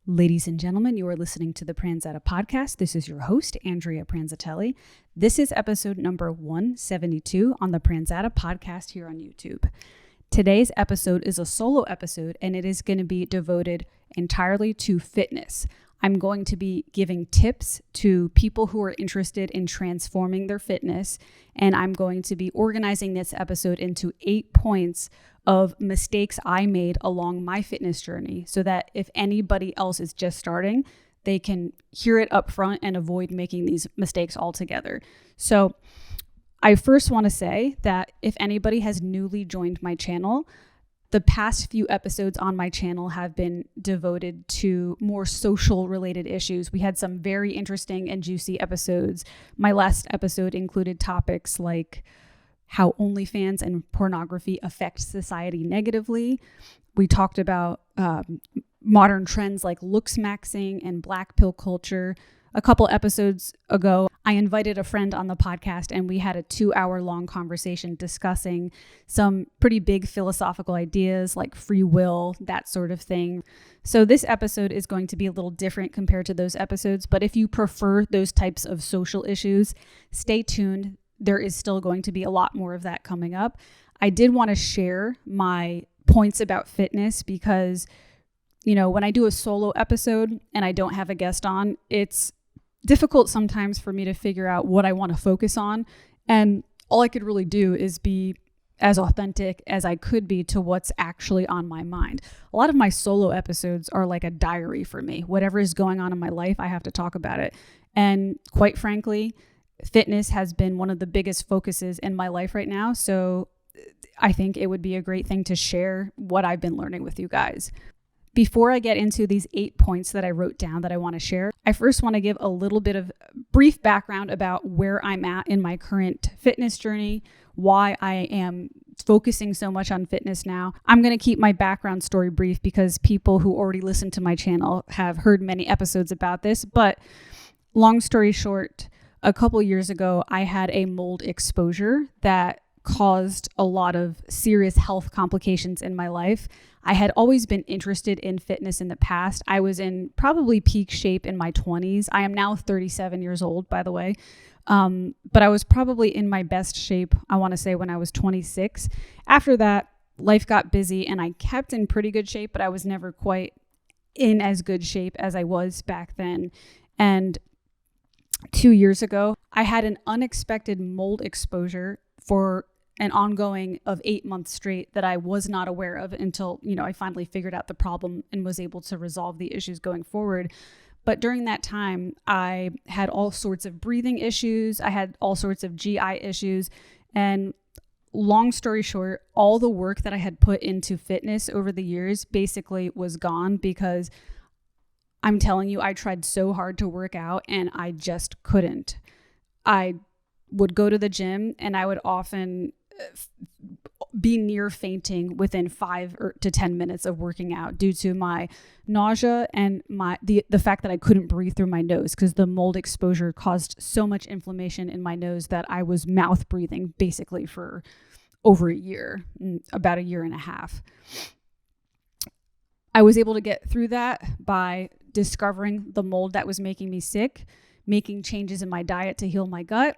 Ladies and gentlemen, you are listening to the Pranzata Podcast. This is your host, Andrea Pranzatelli. This is episode number 172 on the Pranzata Podcast here on YouTube. Today's episode is a solo episode, and it is going to be devoted entirely to fitness. I'm going to be giving tips to people who are interested in transforming their fitness, and I'm going to be organizing this episode into 8 points of mistakes I made along my fitness journey so that if anybody else is just starting, they can hear it up front and avoid making these mistakes altogether. So I first want to say that if anybody has newly joined my channel, the past few episodes on my channel have been devoted to more social related issues. We had some very interesting and juicy episodes. My last episode included topics like how OnlyFans and pornography affect society negatively. We talked about modern trends like looks maxing and black pill culture. A couple episodes ago, I invited a friend on the podcast and we had a 2-hour-long conversation discussing some pretty big philosophical ideas like free will, that sort of thing. So this episode is going to be a little different compared to those episodes, but if you prefer those types of social issues, stay tuned. There is still going to be a lot more of that coming up. I did want to share my points about fitness because, you know, when I do a solo episode and I don't have a guest on, it's difficult sometimes for me to figure out what I want to focus on. And all I could really do is be as authentic as I could be to what's actually on my mind. A lot of my solo episodes are like a diary for me. Whatever is going on in my life, I have to talk about it. And quite frankly, fitness has been one of the biggest focuses in my life right now. So I think it would be a great thing to share what I've been learning with you guys. Before I get into these 8 points that I wrote down that I want to share, I first want to give a little bit of brief background about where I'm at in my current fitness journey, why I am focusing so much on fitness now. I'm going to keep my background story brief because people who already listen to my channel have heard many episodes about this. But long story short, a couple years ago, I had a mold exposure that caused a lot of serious health complications in my life. I had always been interested in fitness in the past. I was in probably peak shape in my 20s. I am now 37 years old, by the way. But I was probably in my best shape, I want to say, when I was 26. After that, life got busy and I kept in pretty good shape, but I was never quite in as good shape as I was back then. And 2 years ago, I had an unexpected mold exposure for an ongoing of 8 months straight that I was not aware of until, I finally figured out the problem and was able to resolve the issues going forward. But during that time, I had all sorts of breathing issues. I had all sorts of GI issues. And long story short, all the work that I had put into fitness over the years basically was gone because I'm telling you, I tried so hard to work out and I just couldn't. I would go to the gym and I would often be near fainting within 5 to 10 minutes of working out due to my nausea and the fact that I couldn't breathe through my nose because the mold exposure caused so much inflammation in my nose that I was mouth breathing basically for over a year, about a year and a half. I was able to get through that by discovering the mold that was making me sick, making changes in my diet to heal my gut.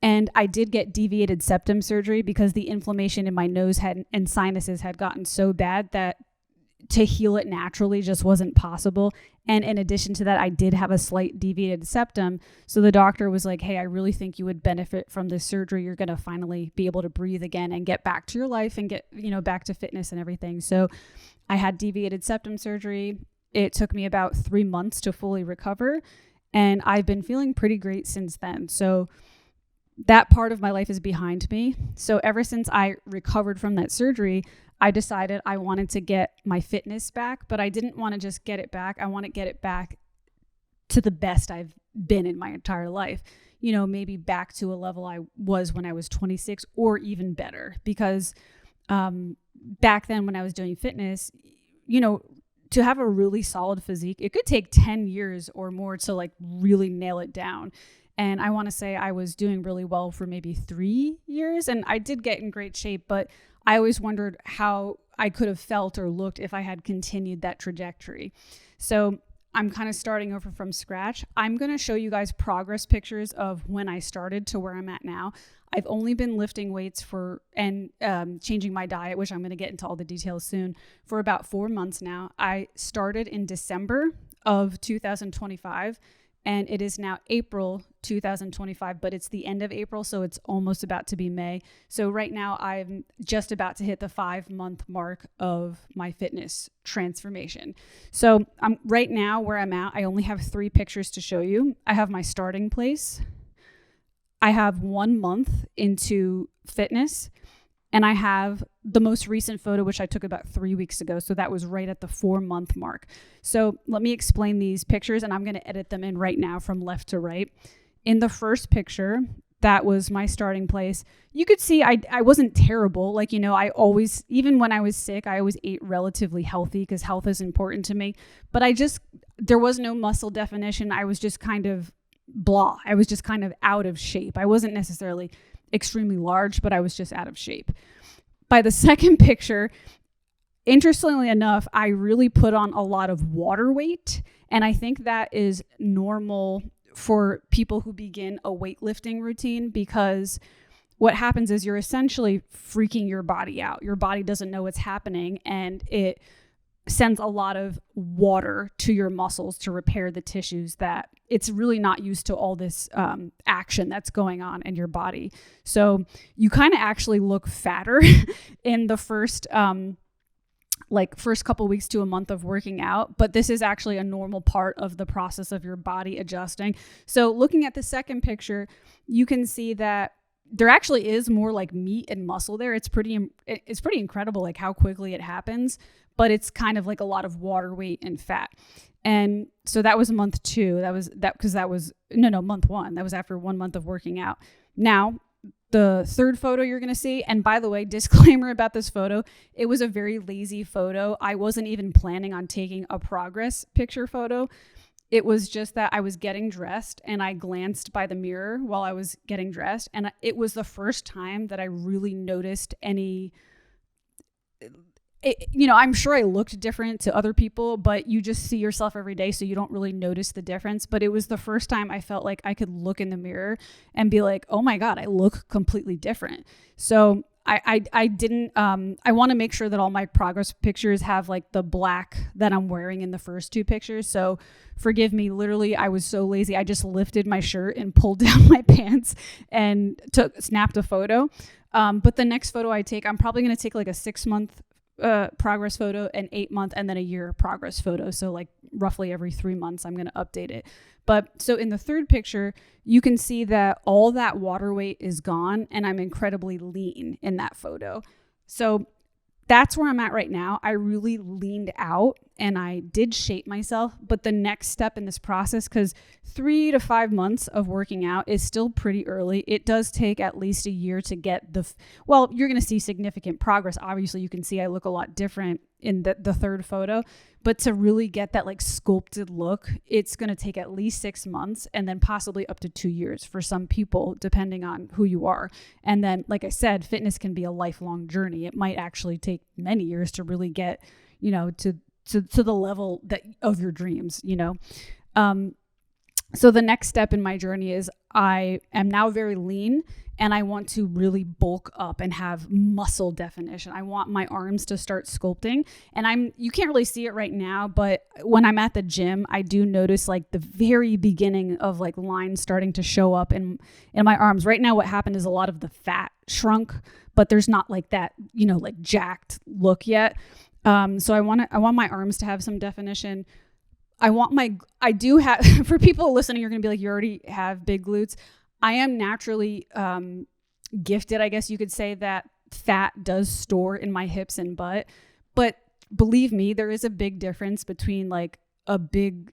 And I did get deviated septum surgery because the inflammation in my nose and sinuses had gotten so bad that to heal it naturally just wasn't possible. And in addition to that, I did have a slight deviated septum. So the doctor was like, hey, I really think you would benefit from this surgery. You're going to finally be able to breathe again and get back to your life and get, back to fitness and everything. So I had deviated septum surgery. It took me about 3 months to fully recover. And I've been feeling pretty great since then. So that part of my life is behind me. So ever since I recovered from that surgery, I decided I wanted to get my fitness back, but I didn't want to just get it back. I want to get it back to the best I've been in my entire life. Maybe back to a level I was when I was 26 or even better. Because back then when I was doing fitness, to have a really solid physique, it could take 10 years or more to really nail it down. And I want to say I was doing really well for maybe 3 years and I did get in great shape, but I always wondered how I could have felt or looked if I had continued that trajectory. So I'm kind of starting over from scratch. I'm going to show you guys progress pictures of when I started to where I'm at now. I've only been lifting weights and changing my diet, which I'm going to get into all the details soon, for about 4 months now. I started in December of 2025, and it is now April 2025, but it's the end of April, so it's almost about to be May. So right now I'm just about to hit the 5-month mark of my fitness transformation. So right now where I'm at, I only have 3 pictures to show you. I have my starting place. I have 1 month into fitness, and I have the most recent photo, which I took about 3 weeks ago. So that was right at the 4-month mark. So let me explain these pictures, and I'm going to edit them in right now from left to right. In the first picture, that was my starting place. You could see I wasn't terrible. Like, I always, even when I was sick, I always ate relatively healthy because health is important to me. But there was no muscle definition. I was just kind of blah. I was just kind of out of shape. I wasn't necessarily extremely large, but I was just out of shape. By the second picture, interestingly enough, I really put on a lot of water weight. And I think that is normal for people who begin a weightlifting routine, because what happens is you're essentially freaking your body out. Your body doesn't know what's happening, and it sends a lot of water to your muscles to repair the tissues that it's really not used to all this action that's going on in your body. So you kind of actually look fatter in the first couple weeks to a month of working out, but this is actually a normal part of the process of your body adjusting. So looking at the second picture, you can see that there actually is more like meat and muscle there. It's pretty incredible, like how quickly it happens, but it's kind of like a lot of water weight and fat. And so that was month 2. Month 1. That was after 1 month of working out. Now, the third photo you're going to see, and by the way, disclaimer about this photo, it was a very lazy photo. I wasn't even planning on taking a progress picture photo. It was just that I was getting dressed and I glanced by the mirror while I was getting dressed. And it was the first time that I really noticed I'm sure I looked different to other people, but you just see yourself every day, so you don't really notice the difference. But it was the first time I felt like I could look in the mirror and be like, oh my God, I look completely different. So I didn't, I want to make sure that all my progress pictures have like the black that I'm wearing in the first 2 pictures. So forgive me, literally, I was so lazy. I just lifted my shirt and pulled down my pants and snapped a photo. But the next photo I take, I'm probably going to take like a 6-month progress photo, an 8-month, and then a year progress photo. So like roughly every 3 months, I'm going to update it. But so in the third picture, you can see that all that water weight is gone, and I'm incredibly lean in that photo. So that's where I'm at right now. I really leaned out and I did shape myself. But the next step in this process, because 3 to 5 months of working out is still pretty early. It does take at least a year to get you're going to see significant progress. Obviously, you can see I look a lot different in the third photo. But to really get that like sculpted look, it's going to take at least 6 months and then possibly up to 2 years for some people, depending on who you are. And then, like I said, fitness can be a lifelong journey. It might actually take many years to really get, to the level of your dreams, So the next step in my journey is I am now very lean and I want to really bulk up and have muscle definition. I want my arms to start sculpting, and you can't really see it right now, but when I'm at the gym, I do notice like the very beginning of like lines starting to show up in my arms. Right now, what happened is a lot of the fat shrunk, but there's not like that, like jacked look yet. So I want my arms to have some definition. I do have, for people listening, you're going to be like, you already have big glutes. I am naturally gifted, I guess you could say, that fat does store in my hips and butt. But believe me, there is a big difference between like a big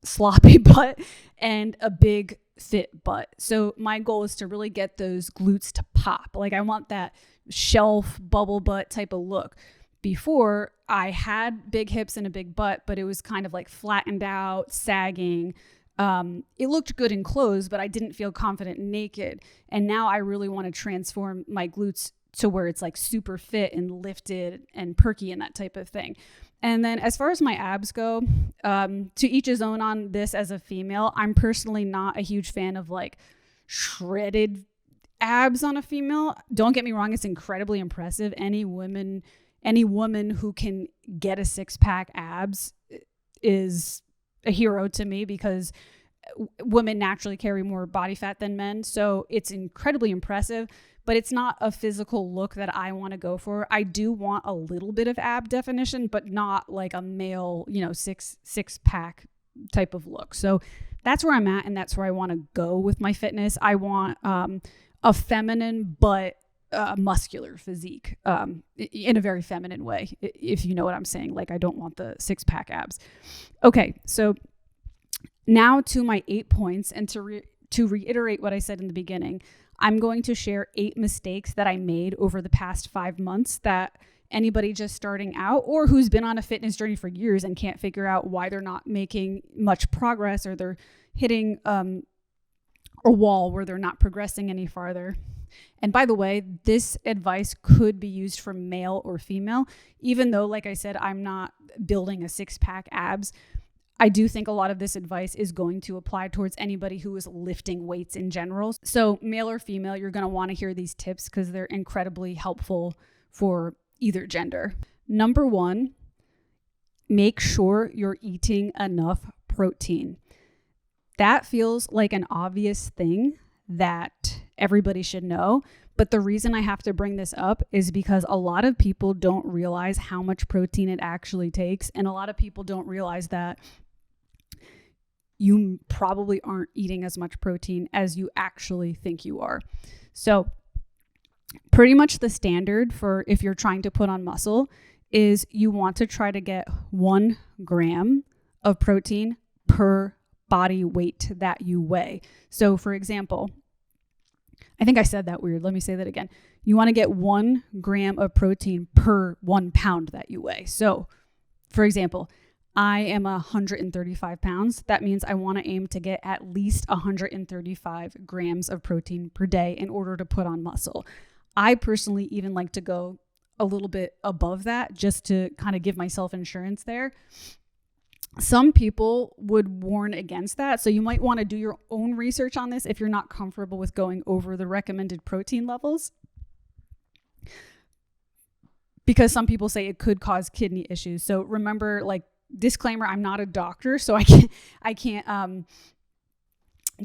sloppy butt and a big fit butt. So my goal is to really get those glutes to pop. Like I want that shelf bubble butt type of look. Before, I had big hips and a big butt, but it was kind of like flattened out, sagging. It looked good in clothes, but I didn't feel confident naked. And now I really want to transform my glutes to where it's like super fit and lifted and perky and that type of thing. And then as far as my abs go, to each his own on this as a female. I'm personally not a huge fan of like shredded abs on a female. Don't get me wrong, it's incredibly impressive. Any woman who can get a 6-pack abs is a hero to me, because women naturally carry more body fat than men. So it's incredibly impressive, but it's not a physical look that I want to go for. I do want a little bit of ab definition, but not like a male, six pack type of look. So that's where I'm at, and that's where I want to go with my fitness. I want a feminine but muscular physique, in a very feminine way, if you know what I'm saying. Like, I don't want the 6-pack abs. Okay, so now to my 8 points, and to reiterate what I said in the beginning, I'm going to share 8 mistakes that I made over the past 5 months that anybody just starting out or who's been on a fitness journey for years and can't figure out why they're not making much progress, or they're hitting a wall where they're not progressing any farther. And by the way, this advice could be used for male or female, even though, like I said, I'm not building a 6-pack abs. I do think a lot of this advice is going to apply towards anybody who is lifting weights in general. So male or female, you're going to want to hear these tips because they're incredibly helpful for either gender. Number 1, make sure you're eating enough protein. That feels like an obvious thing that everybody should know. But the reason I have to bring this up is because a lot of people don't realize how much protein it actually takes. And a lot of people don't realize that you probably aren't eating as much protein as you actually think you are. So pretty much the standard for if you're trying to put on muscle is you want to try to get 1 gram of protein per body weight that you weigh. So for example, I think I said that weird. Let me say that again. You want to get 1 gram of protein per 1 pound that you weigh. So for example, I am 135 pounds. That means I want to aim to get at least 135 grams of protein per day in order to put on muscle. I personally even like to go a little bit above that just to kind of give myself insurance there. Some people would warn against that. So you might want to do your own research on this if you're not comfortable with going over the recommended protein levels, because some people say it could cause kidney issues. So remember, like, disclaimer, I'm not a doctor, so I can't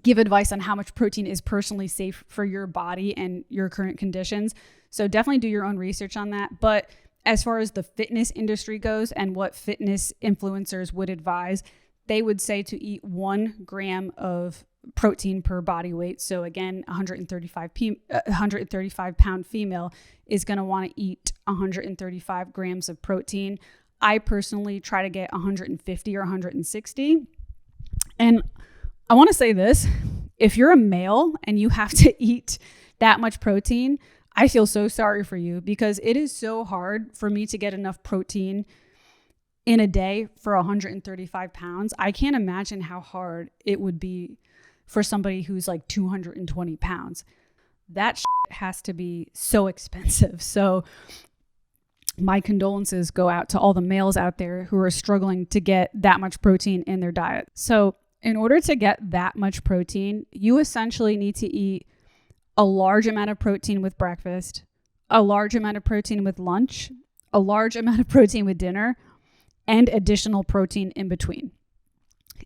give advice on how much protein is personally safe for your body and your current conditions. So definitely do your own research on that. But as far as the fitness industry goes and what fitness influencers would advise, they would say to eat 1 gram of protein per body weight. So again, 135 pound female is going to want to eat 135 grams of protein. I personally try to get 150 or 160. And I want to say this, if you're a male and you have to eat that much protein, I feel so sorry for you, because it is so hard for me to get enough protein in a day for 135 pounds. I can't imagine how hard it would be for somebody who's like 220 pounds. That has to be so expensive. So my condolences go out to all the males out there who are struggling to get that much protein in their diet. So in order to get that much protein, you essentially need to eat a large amount of protein with breakfast, a large amount of protein with lunch, a large amount of protein with dinner, and additional protein in between.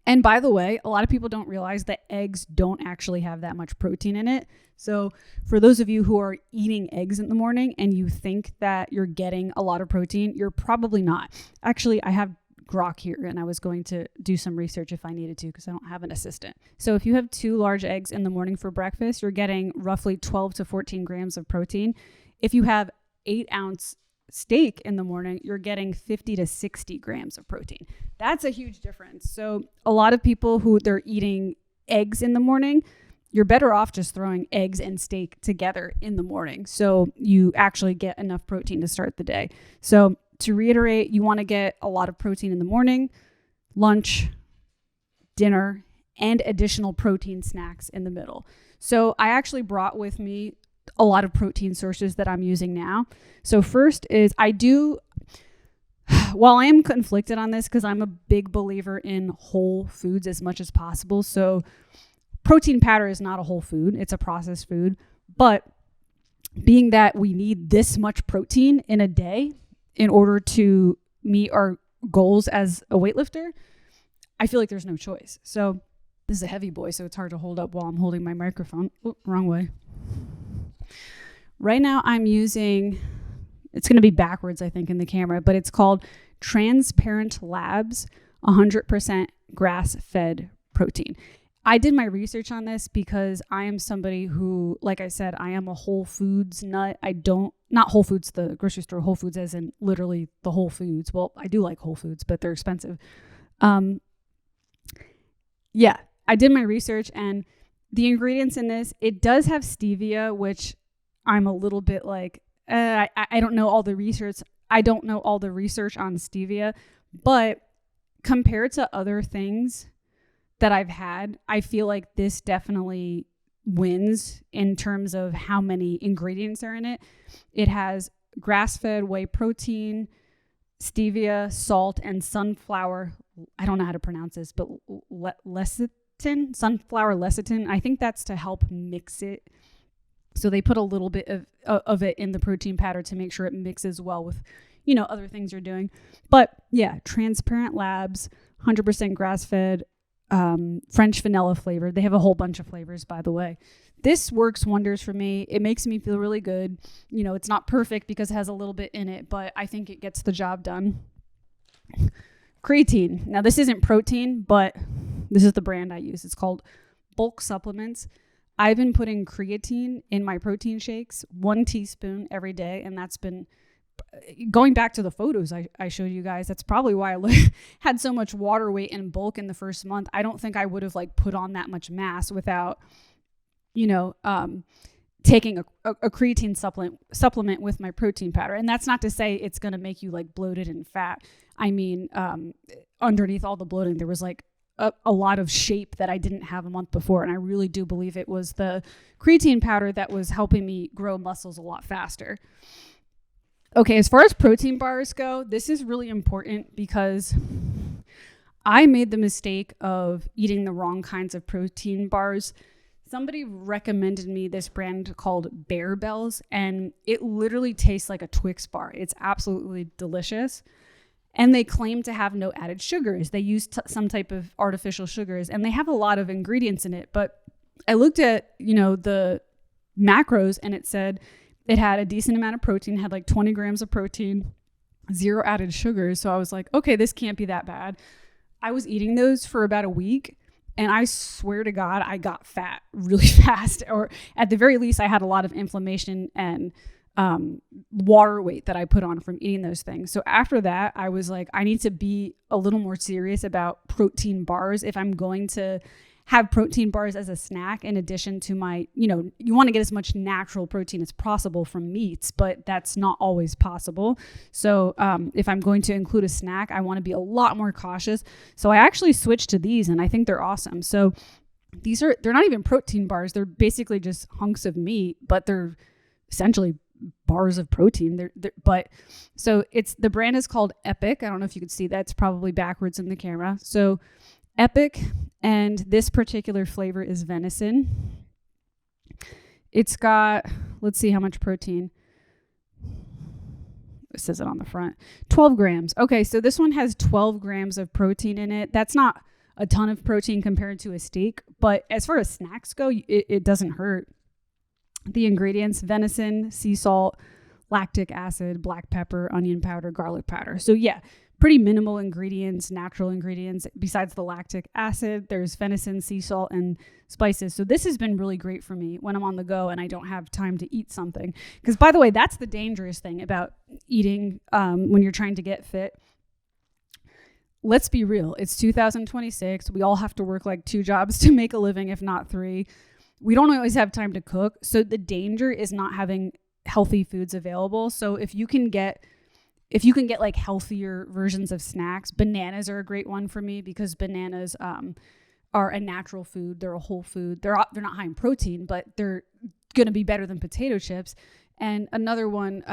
And by the way, a lot of people don't realize that eggs don't actually have that much protein in it. So for those of you who are eating eggs in the morning and you think that you're getting a lot of protein, you're probably not. Actually, I have grok here and I was going to do some research if I needed to, because I don't have an assistant. So if you have 2 large eggs in the morning for breakfast, you're getting roughly 12 to 14 grams of protein. If you have 8-ounce steak in the morning, you're getting 50 to 60 grams of protein. That's a huge difference. So a lot of people who they're eating eggs in the morning, you're better off just throwing eggs and steak together in the morning, so you actually get enough protein to start the day. So to reiterate, you want to get a lot of protein in the morning, lunch, dinner, and additional protein snacks in the middle. So I actually brought with me a lot of protein sources that I'm using now. So first is while I am conflicted on this because I'm a big believer in whole foods as much as possible. So protein powder is not a whole food. It's a processed food. But being that we need this much protein in a day in order to meet our goals as a weightlifter, I feel like there's no choice. So this is a heavy boy, so it's hard to hold up while I'm holding my microphone. Oh, wrong way. Right now I'm using, it's going to be backwards, I think, in the camera, but it's called Transparent Labs 100% grass-fed protein. I did my research on this because I am somebody who, like I said, I am a Whole Foods nut. Not Whole Foods, the grocery store, Whole Foods as in literally the Whole Foods. Well, I do like Whole Foods, but they're expensive. Yeah, I did my research, and the ingredients in this, it does have stevia, which I'm a little bit like, I don't know all the research. I don't know all the research on stevia, but compared to other things that I've had, I feel like this definitely wins in terms of how many ingredients are in it. It has grass-fed whey protein, stevia, salt, and sunflower. I don't know how to pronounce this, but sunflower lecithin. I think that's to help mix it. So they put a little bit of it in the protein powder to make sure it mixes well with, other things you're doing. But yeah, Transparent Labs, 100% grass-fed, French vanilla flavor. They have a whole bunch of flavors, by the way. This works wonders for me. It makes me feel really good. It's not perfect because it has a little bit in it, but I think it gets the job done. Creatine. Now, this isn't protein, but this is the brand I use. It's called Bulk Supplements. I've been putting creatine in my protein shakes, 1 teaspoon every day, and that's been going back to the photos I showed you guys. That's probably why I had so much water weight and bulk in the first month. I don't think I would have put on that much mass without, taking a creatine supplement with my protein powder. And that's not to say it's going to make you bloated and fat. I mean, underneath all the bloating, there was a lot of shape that I didn't have a month before. And I really do believe it was the creatine powder that was helping me grow muscles a lot faster. Okay, as far as protein bars go, this is really important because I made the mistake of eating the wrong kinds of protein bars. Somebody recommended me this brand called Bear Bells, and it literally tastes like a Twix bar. It's absolutely delicious. And they claim to have no added sugars. They use some type of artificial sugars, and they have a lot of ingredients in it. But I looked at, the macros, and it said it had a decent amount of protein, had 20 grams of protein, 0 added sugars. So I was like, okay, this can't be that bad. I was eating those for about a week, and I swear to God, I got fat really fast. Or at the very least, I had a lot of inflammation and water weight that I put on from eating those things. So after that, I was like, I need to be a little more serious about protein bars if I'm going to have protein bars as a snack in addition to my, you want to get as much natural protein as possible from meats, but that's not always possible. So if I'm going to include a snack, I want to be a lot more cautious. So I actually switched to these, and I think they're awesome. So they're not even protein bars. They're basically just hunks of meat, but they're essentially bars of protein. So the brand is called Epic. I don't know if you could see that. It's probably backwards in the camera. So Epic, and this particular flavor is venison. It's got, let's see how much protein. It says it on the front. 12 grams. Okay, so this one has 12 grams of protein in it. That's not a ton of protein compared to a steak, but as far as snacks go, it doesn't hurt. The ingredients: venison, sea salt, lactic acid, black pepper, onion powder, garlic powder. So yeah, pretty minimal ingredients, natural ingredients. Besides the lactic acid, there's venison, sea salt, and spices. So this has been really great for me when I'm on the go and I don't have time to eat something. Because by the way, that's the dangerous thing about eating when you're trying to get fit. Let's be real. It's 2026. We all have to work 2 jobs to make a living, if not 3. We don't always have time to cook. So the danger is not having healthy foods available. So if you can get healthier versions of snacks, bananas are a great one for me because bananas are a natural food. They're a whole food. They're not high in protein, but they're going to be better than potato chips. And another one,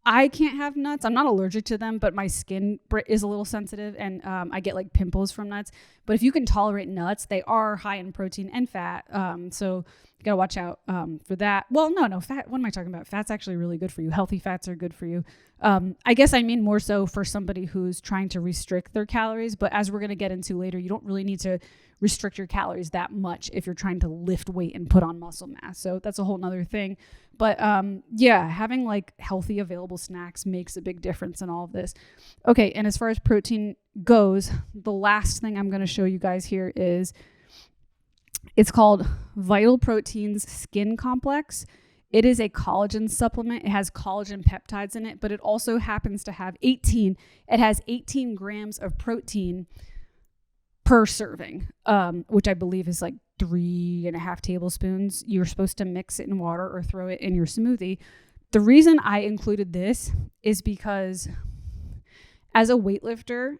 I can't have nuts. I'm not allergic to them, but my skin is a little sensitive, and I get like pimples from nuts. But if you can tolerate nuts, they are high in protein and fat. So you got to watch out for that. Well, no, fat. What am I talking about? Fat's actually really good for you. Healthy fats are good for you. I guess I mean more so for somebody who's trying to restrict their calories. But as we're going to get into later, you don't really need to restrict your calories that much if you're trying to lift weight and put on muscle mass. So that's a whole nother thing. But yeah, having like healthy available snacks makes a big difference in all of this. Okay, and as far as protein goes, the last thing I'm going to show you guys here is, it's called Vital Proteins Skin Complex. It is a collagen supplement. It has collagen peptides in it, but it also happens to have 18 grams of protein per serving, which I believe is like 3.5 tablespoons. You're supposed to mix it in water or throw it in your smoothie. The reason I included this is because as a weightlifter,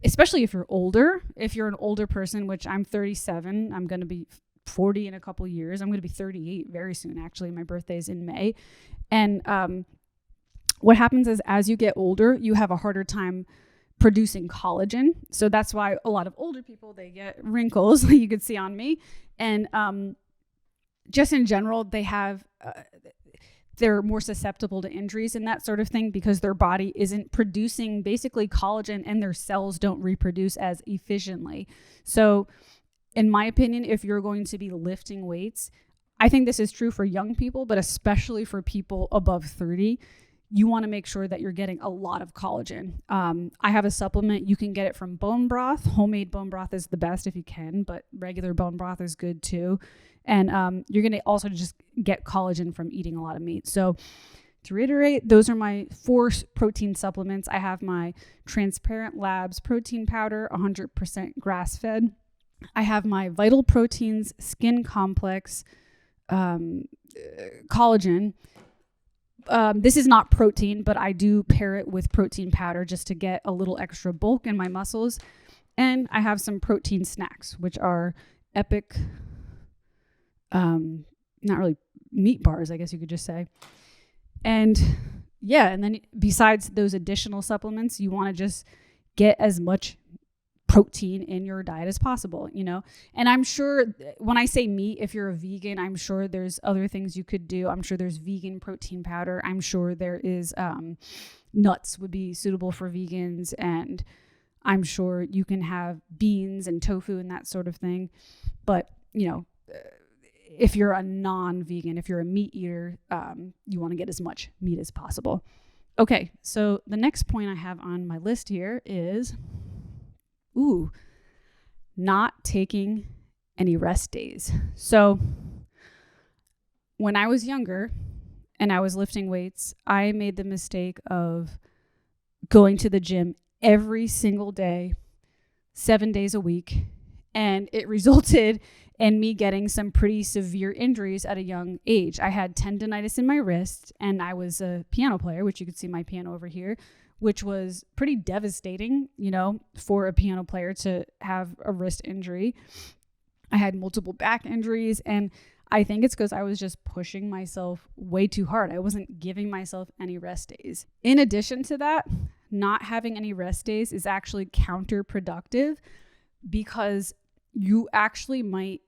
especially if you're older, if you're an older person, which I'm 37, I'm going to be 40 in a couple years. I'm going to be 38 very soon. Actually, my birthday is in May. And what happens is, as you get older, you have a harder time producing collagen. So that's why a lot of older people, they get wrinkles, like you could see on me. And just in general, they're more susceptible to injuries and that sort of thing because their body isn't producing basically collagen, and their cells don't reproduce as efficiently. So in my opinion, if you're going to be lifting weights, I think this is true for young people, but especially for people above 30, you want to make sure that you're getting a lot of collagen. I have a supplement. You can get it from bone broth. Homemade bone broth is the best if you can, but regular bone broth is good too. And you're going to also just get collagen from eating a lot of meat. So to reiterate, those are my 4 protein supplements. I have my Transparent Labs protein powder, 100% grass-fed. I have my Vital Proteins Skin Complex collagen. This is not protein, but I do pair it with protein powder just to get a little extra bulk in my muscles. And I have some protein snacks, which are Epic, not really meat bars, I guess you could just say. And yeah, and then besides those additional supplements, you want to just get as much protein in your diet as possible, and I'm sure when I say meat, if you're a vegan, I'm sure there's other things you could do. I'm sure there's vegan protein powder. I'm sure there is nuts would be suitable for vegans, and I'm sure you can have beans and tofu and that sort of thing. But if you're a non-vegan, if you're a meat eater, you want to get as much meat as possible. Okay, so the next point I have on my list here is not taking any rest days. So when I was younger and I was lifting weights, I made the mistake of going to the gym every single day, 7 days a week. And it resulted in me getting some pretty severe injuries at a young age. I had tendonitis in my wrist, and I was a piano player, which you could see my piano over here, which was pretty devastating, for a piano player to have a wrist injury. I had multiple back injuries, and I think it's because I was just pushing myself way too hard. I wasn't giving myself any rest days. In addition to that, not having any rest days is actually counterproductive because you actually might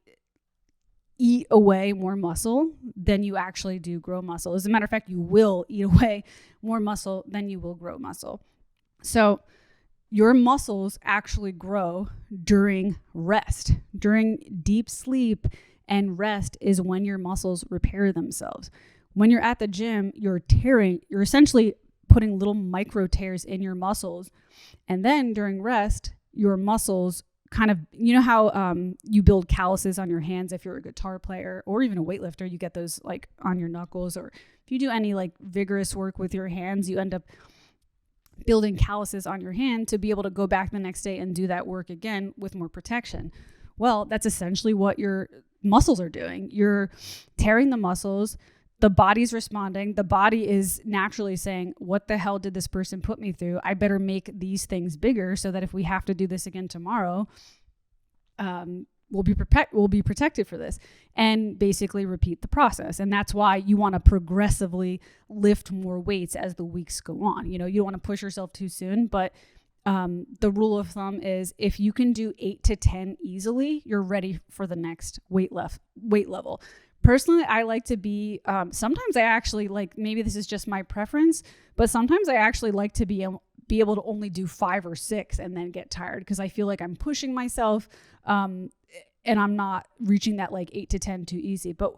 eat away more muscle than you actually do grow muscle. As a matter of fact, you will eat away more muscle than you will grow muscle. So your muscles actually grow during rest, during deep sleep, and rest is when your muscles repair themselves. When you're at the gym, you're essentially putting little micro tears in your muscles. And then during rest, your muscles kind of, how you build calluses on your hands if you're a guitar player or even a weightlifter, you get those like on your knuckles, or if you do any like vigorous work with your hands, you end up building calluses on your hand to be able to go back the next day and do that work again with more protection. Well, that's essentially what your muscles are doing. You're tearing the muscles. The body's responding. The body is naturally saying, what the hell did this person put me through? I better make these things bigger so that if we have to do this again tomorrow, will be protected for this, and basically repeat the process. And that's why you want to progressively lift more weights as the weeks go on. You don't want to push yourself too soon, but the rule of thumb is if you can do 8 to 10 easily, you're ready for the next weight level. Personally, I like to be, sometimes I actually maybe this is just my preference, but sometimes I actually like to be able to only do 5 or 6 and then get tired, because I feel like I'm pushing myself and I'm not reaching that 8 to 10 too easy. But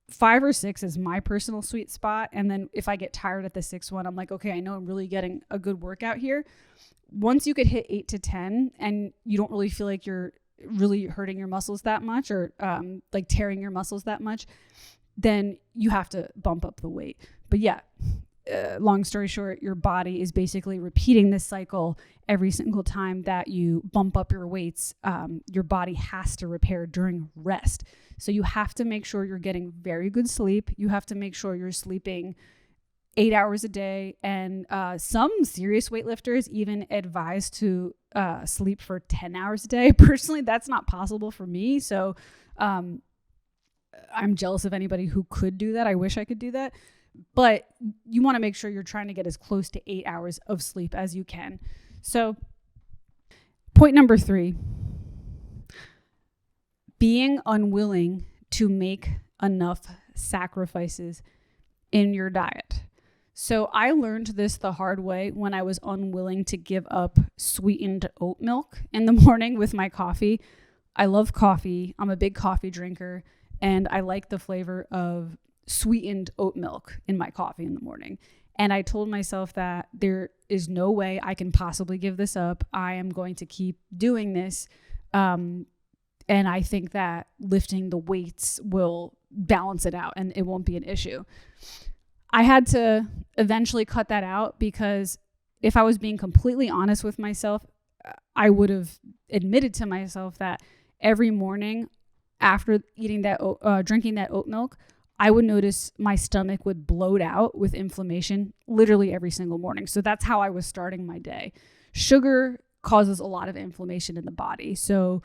5 or 6 is my personal sweet spot. And then if I get tired at the 6th one, I'm like, okay, I know I'm really getting a good workout here. Once you could hit 8 to 10 and you don't really feel like you're really hurting your muscles that much, or tearing your muscles that much, then you have to bump up the weight. But yeah, long story short, your body is basically repeating this cycle every single time that you bump up your weights. Your body has to repair during rest. So you have to make sure you're getting very good sleep. You have to make sure you're sleeping 8 hours a day. And some serious weightlifters even advise to sleep for 10 hours a day. Personally, that's not possible for me. So I'm jealous of anybody who could do that. I wish I could do that. But you want to make sure you're trying to get as close to 8 hours of sleep as you can. So point number 3, being unwilling to make enough sacrifices in your diet. So I learned this the hard way when I was unwilling to give up sweetened oat milk in the morning with my coffee. I love coffee. I'm a big coffee drinker, and I like the flavor of sweetened oat milk in my coffee in the morning. And I told myself that there is no way I can possibly give this up. I am going to keep doing this. And I think that lifting the weights will balance it out and it won't be an issue. I had to eventually cut that out, because if I was being completely honest with myself, I would have admitted to myself that every morning after eating that, drinking that oat milk, I would notice my stomach would bloat out with inflammation literally every single morning. So that's how I was starting my day. Sugar causes a lot of inflammation in the body. So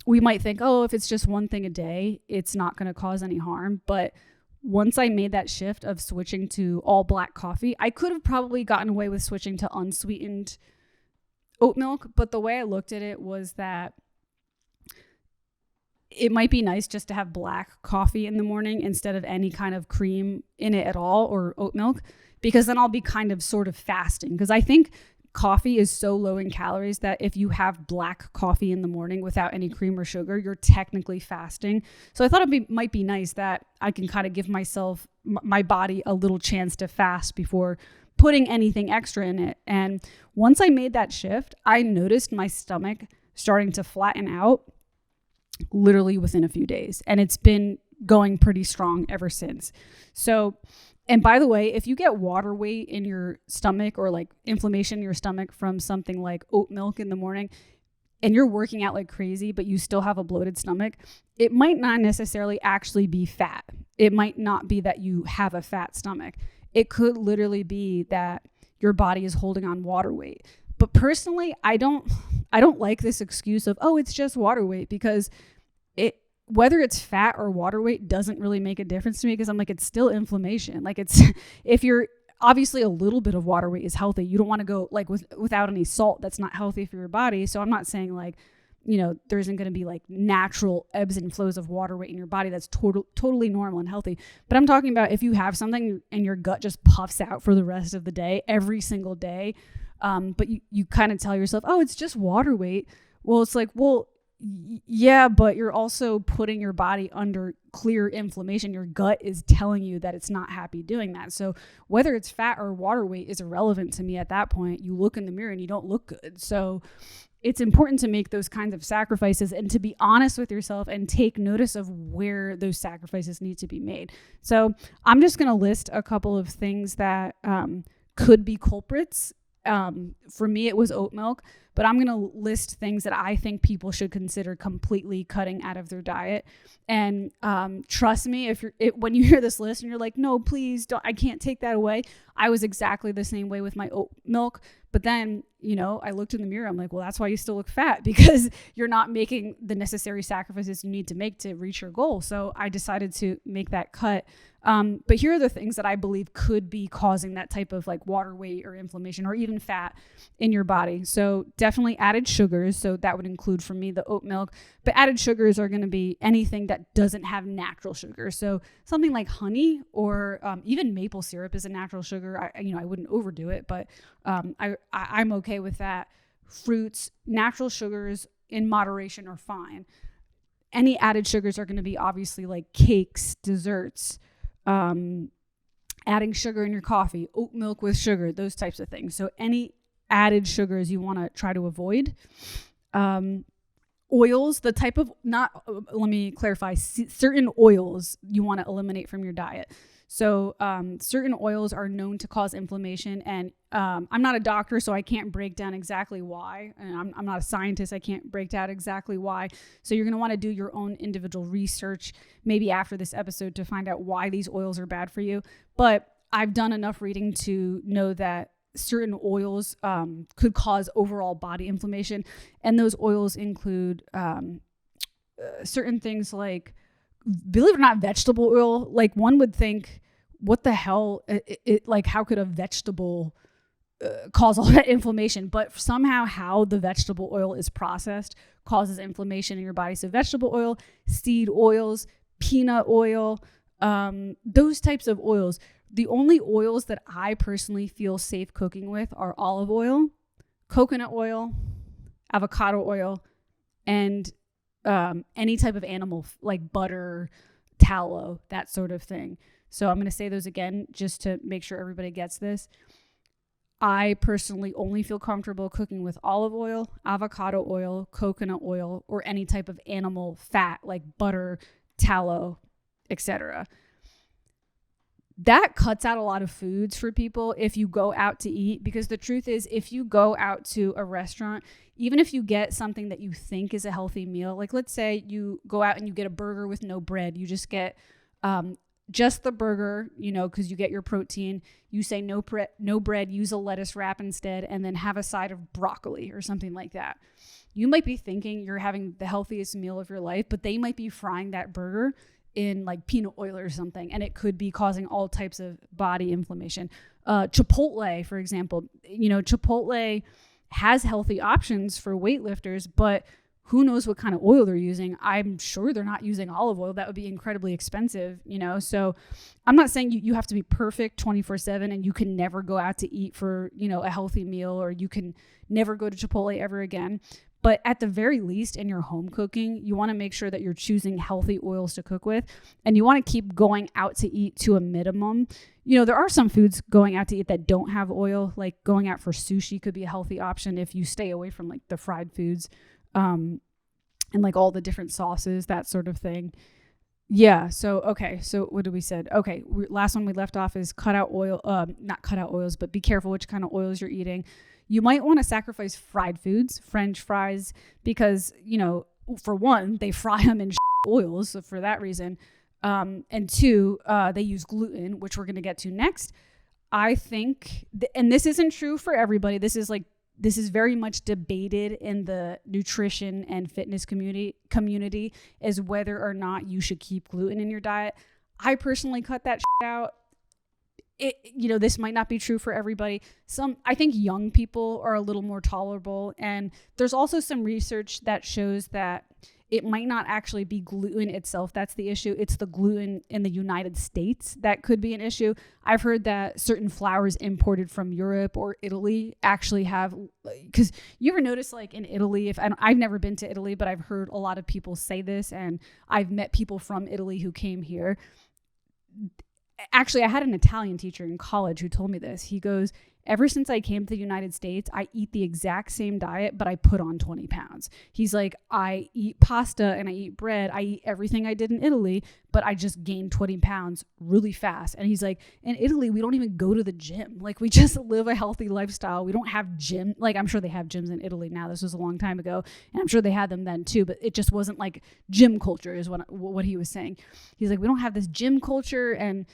we might think, oh, if it's just one thing a day, it's not going to cause any harm. But once I made that shift of switching to all black coffee, I could have probably gotten away with switching to unsweetened oat milk. But the way I looked at it was that it might be nice just to have black coffee in the morning instead of any kind of cream in it at all, or oat milk, because then I'll be kind of sort of fasting. Because I think coffee is so low in calories that if you have black coffee in the morning without any cream or sugar, you're technically fasting. So I thought it might be nice that I can kind of give myself, my body, a little chance to fast before putting anything extra in it. And once I made that shift, I noticed my stomach starting to flatten out literally within a few days. And it's been going pretty strong ever since. So, and by the way, if you get water weight in your stomach, or inflammation in your stomach from something like oat milk in the morning, and you're working out like crazy, but you still have a bloated stomach, it might not necessarily actually be fat. It might not be that you have a fat stomach. It could literally be that your body is holding on water weight. But personally, I don't like this excuse of, oh, it's just water weight, because whether it's fat or water weight doesn't really make a difference to me, because I'm like, it's still inflammation. If you're obviously, a little bit of water weight is healthy. You don't want to go without any salt. That's not healthy for your body. So I'm not saying there isn't going to be natural ebbs and flows of water weight in your body. That's totally normal and healthy. But I'm talking about if you have something and your gut just puffs out for the rest of the day, every single day, but you kind of tell yourself, oh, it's just water weight. Well, it's yeah, but you're also putting your body under clear inflammation. Your gut is telling you that it's not happy doing that. So whether it's fat or water weight is irrelevant to me at that point. You look in the mirror and you don't look good. So it's important to make those kinds of sacrifices and to be honest with yourself and take notice of where those sacrifices need to be made. So I'm just going to list a couple of things that could be culprits. For me, it was oat milk. but I'm going to list things that I think people should consider completely cutting out of their diet. And trust me, when you hear this list and you're like, no, please don't, I can't take that away. I was exactly the same way with my oat milk. But then, I looked in the mirror. I'm like, well, that's why you still look fat, because you're not making the necessary sacrifices you need to make to reach your goal. So I decided to make that cut. But here are the things that I believe could be causing that type of like water weight or inflammation or even fat in your body. So definitely added sugars. So that would include, for me, the oat milk. But added sugars are going to be anything that doesn't have natural sugar. So something like honey or even maple syrup is a natural sugar. I wouldn't overdo it, but I'm okay with that. Fruits, natural sugars in moderation are fine. Any added sugars are going to be obviously like cakes, desserts, adding sugar in your coffee, oat milk with sugar, those types of things. So any added sugars you want to try to avoid. Oils, let me clarify, certain oils you want to eliminate from your diet. So certain oils are known to cause inflammation, and I'm not a doctor, so I can't break down exactly why. And I'm not a scientist. I can't break down exactly why. So you're going to want to do your own individual research, maybe after this episode, to find out why these oils are bad for you. But I've done enough reading to know that certain oils could cause overall body inflammation. And those oils include certain things like, believe it or not, vegetable oil. Like, one would think, what the hell? Like, how could a vegetable cause all that inflammation? But somehow how the vegetable oil is processed causes inflammation in your body. So vegetable oil, seed oils, peanut oil, those types of oils. The only oils that I personally feel safe cooking with are olive oil, coconut oil, avocado oil, and any type of animal like butter, tallow, that sort of thing. So I'm going to say those again just to make sure everybody gets this. I personally only feel comfortable cooking with olive oil, avocado oil, coconut oil, or any type of animal fat like butter, tallow, etc. That cuts out a lot of foods for people if you go out to eat, because the truth is, if you go out to a restaurant, even if you get something that you think is a healthy meal, like let's say you go out and you get a burger with no bread, you just get just the burger, because you get your protein, you say no bread, use a lettuce wrap instead, and then have a side of broccoli or something like that. You might be thinking you're having the healthiest meal of your life, but they might be frying that burger in like peanut oil or something, and it could be causing all types of body inflammation. Chipotle, for example, Chipotle has healthy options for weightlifters, but who knows what kind of oil they're using. I'm sure they're not using olive oil. That would be incredibly expensive, So I'm not saying you have to be perfect 24/7 and you can never go out to eat for, a healthy meal, or you can never go to Chipotle ever again. But at the very least, in your home cooking, you want to make sure that you're choosing healthy oils to cook with, and you want to keep going out to eat to a minimum. There are some foods going out to eat that don't have oil, like going out for sushi could be a healthy option if you stay away from like the fried foods, and like all the different sauces, that sort of thing. Yeah. So, okay. So what did we said? Okay. Last one we left off is cut out oil, not cut out oils, but be careful which kind of oils you're eating. You might want to sacrifice fried foods, French fries, because, for one, they fry them in oils. So for that reason, and two, they use gluten, which we're going to get to next. I think, and this isn't true for everybody. This is very much debated in the nutrition and fitness community is whether or not you should keep gluten in your diet. I personally cut that out. This might not be true for everybody. I think young people are a little more tolerable. And there's also some research that shows that it might not actually be gluten itself that's the issue. It's the gluten in the United States that could be an issue. I've heard that certain flours imported from Europe or Italy actually have, because you ever notice like in Italy, I've never been to Italy, but I've heard a lot of people say this, and I've met people from Italy who came here. Actually, I had an Italian teacher in college who told me this. He goes, ever since I came to the United States, I eat the exact same diet, but I put on 20 pounds. He's like, I eat pasta and I eat bread. I eat everything I did in Italy, but I just gained 20 pounds really fast. And he's like, in Italy, we don't even go to the gym. Like, we just live a healthy lifestyle. We don't have gym. Like, I'm sure they have gyms in Italy now. This was a long time ago. And I'm sure they had them then too, but it just wasn't like gym culture is what he was saying. He's like, we don't have this gym culture, and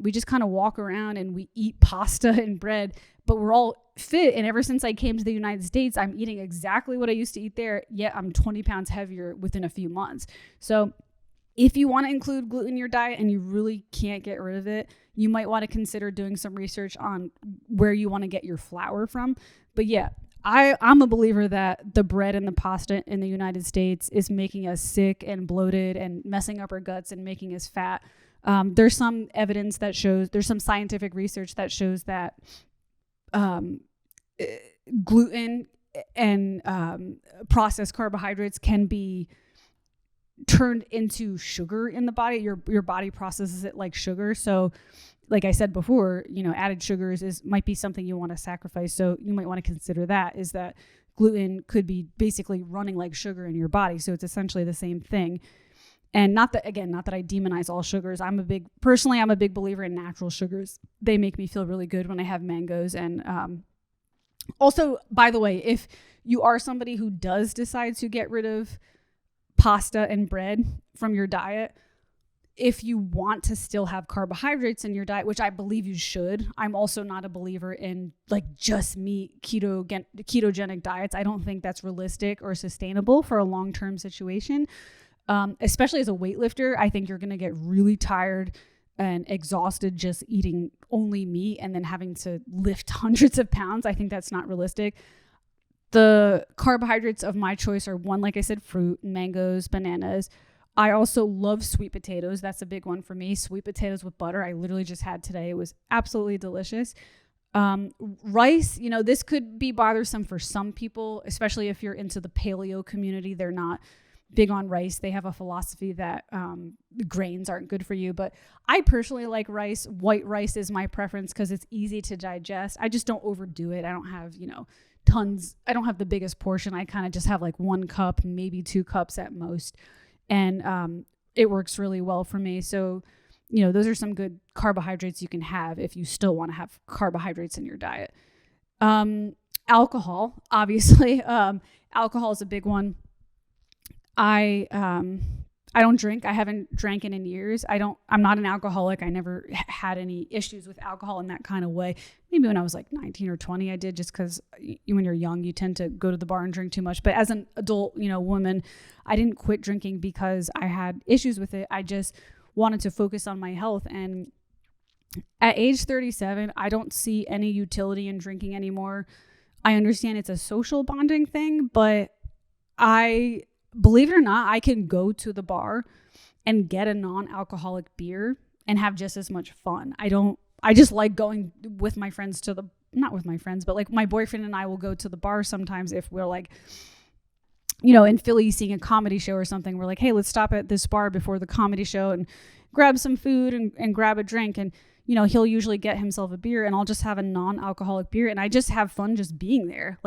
we just kind of walk around and we eat pasta and bread, but we're all fit. And ever since I came to the United States, I'm eating exactly what I used to eat there, yet I'm 20 pounds heavier within a few months. So if you want to include gluten in your diet and you really can't get rid of it, you might want to consider doing some research on where you want to get your flour from. But yeah, I'm a believer that the bread and the pasta in the United States is making us sick and bloated and messing up our guts and making us fat. There's some evidence that shows, there's some scientific research that shows that gluten and processed carbohydrates can be turned into sugar in the body. Your body processes it like sugar. So like I said before, added sugars might be something you want to sacrifice. So you might want to consider that, is that gluten could be basically running like sugar in your body. So it's essentially the same thing. And not that I demonize all sugars. I'm a big believer in natural sugars. They make me feel really good when I have mangoes. And also, by the way, if you are somebody who does decide to get rid of pasta and bread from your diet, if you want to still have carbohydrates in your diet, which I believe you should, I'm also not a believer in like just meat ketogenic diets. I don't think that's realistic or sustainable for a long-term situation. Especially as a weightlifter, I think you're going to get really tired and exhausted just eating only meat and then having to lift hundreds of pounds. I think that's not realistic. The carbohydrates of my choice are, one, like I said, fruit, mangoes, bananas. I also love sweet potatoes. That's a big one for me. Sweet potatoes with butter. I literally just had today. It was absolutely delicious. Rice, this could be bothersome for some people, especially if you're into the paleo community. They're not big on rice. They have a philosophy that grains aren't good for you. But I personally like rice. White rice is my preference because it's easy to digest. I just don't overdo it. I don't have, tons. I don't have the biggest portion. I kind of just have like 1 cup, maybe 2 cups at most. And it works really well for me. So, those are some good carbohydrates you can have if you still want to have carbohydrates in your diet. Alcohol, obviously. Alcohol is a big one. I don't drink. I haven't drank in years. I'm not an alcoholic. I never had any issues with alcohol in that kind of way. Maybe when I was like 19 or 20, I did, just because when you're young, you tend to go to the bar and drink too much. But as an adult, woman, I didn't quit drinking because I had issues with it. I just wanted to focus on my health. And at age 37, I don't see any utility in drinking anymore. I understand it's a social bonding thing, but believe it or not, I can go to the bar and get a non-alcoholic beer and have just as much fun. I just like going with my friends not with my friends, but like my boyfriend and I will go to the bar sometimes if we're like, in Philly seeing a comedy show or something. We're like, hey, let's stop at this bar before the comedy show and grab some food and grab a drink. And, he'll usually get himself a beer and I'll just have a non-alcoholic beer. And I just have fun just being there,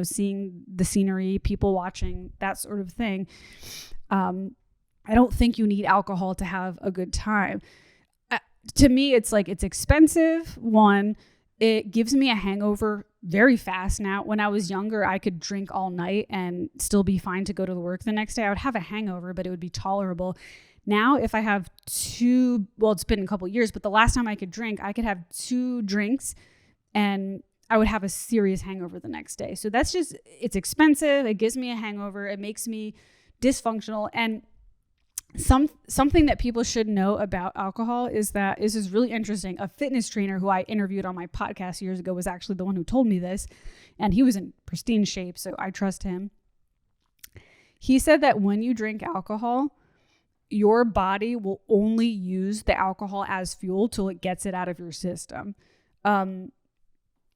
seeing the scenery, people watching, that sort of thing. I don't think you need alcohol to have a good time. To me, it's like, it's expensive. One, it gives me a hangover very fast now. When I was younger, I could drink all night and still be fine to go to work the next day. I would have a hangover, but it would be tolerable. Now, if I have it's been a couple of years, but the last time I could drink, I could have 2 drinks and I would have a serious hangover the next day. So that's just, it's expensive. It gives me a hangover. It makes me dysfunctional. And something that people should know about alcohol is that this is really interesting. A fitness trainer who I interviewed on my podcast years ago was actually the one who told me this, and he was in pristine shape, so I trust him. He said that when you drink alcohol, your body will only use the alcohol as fuel till it gets it out of your system.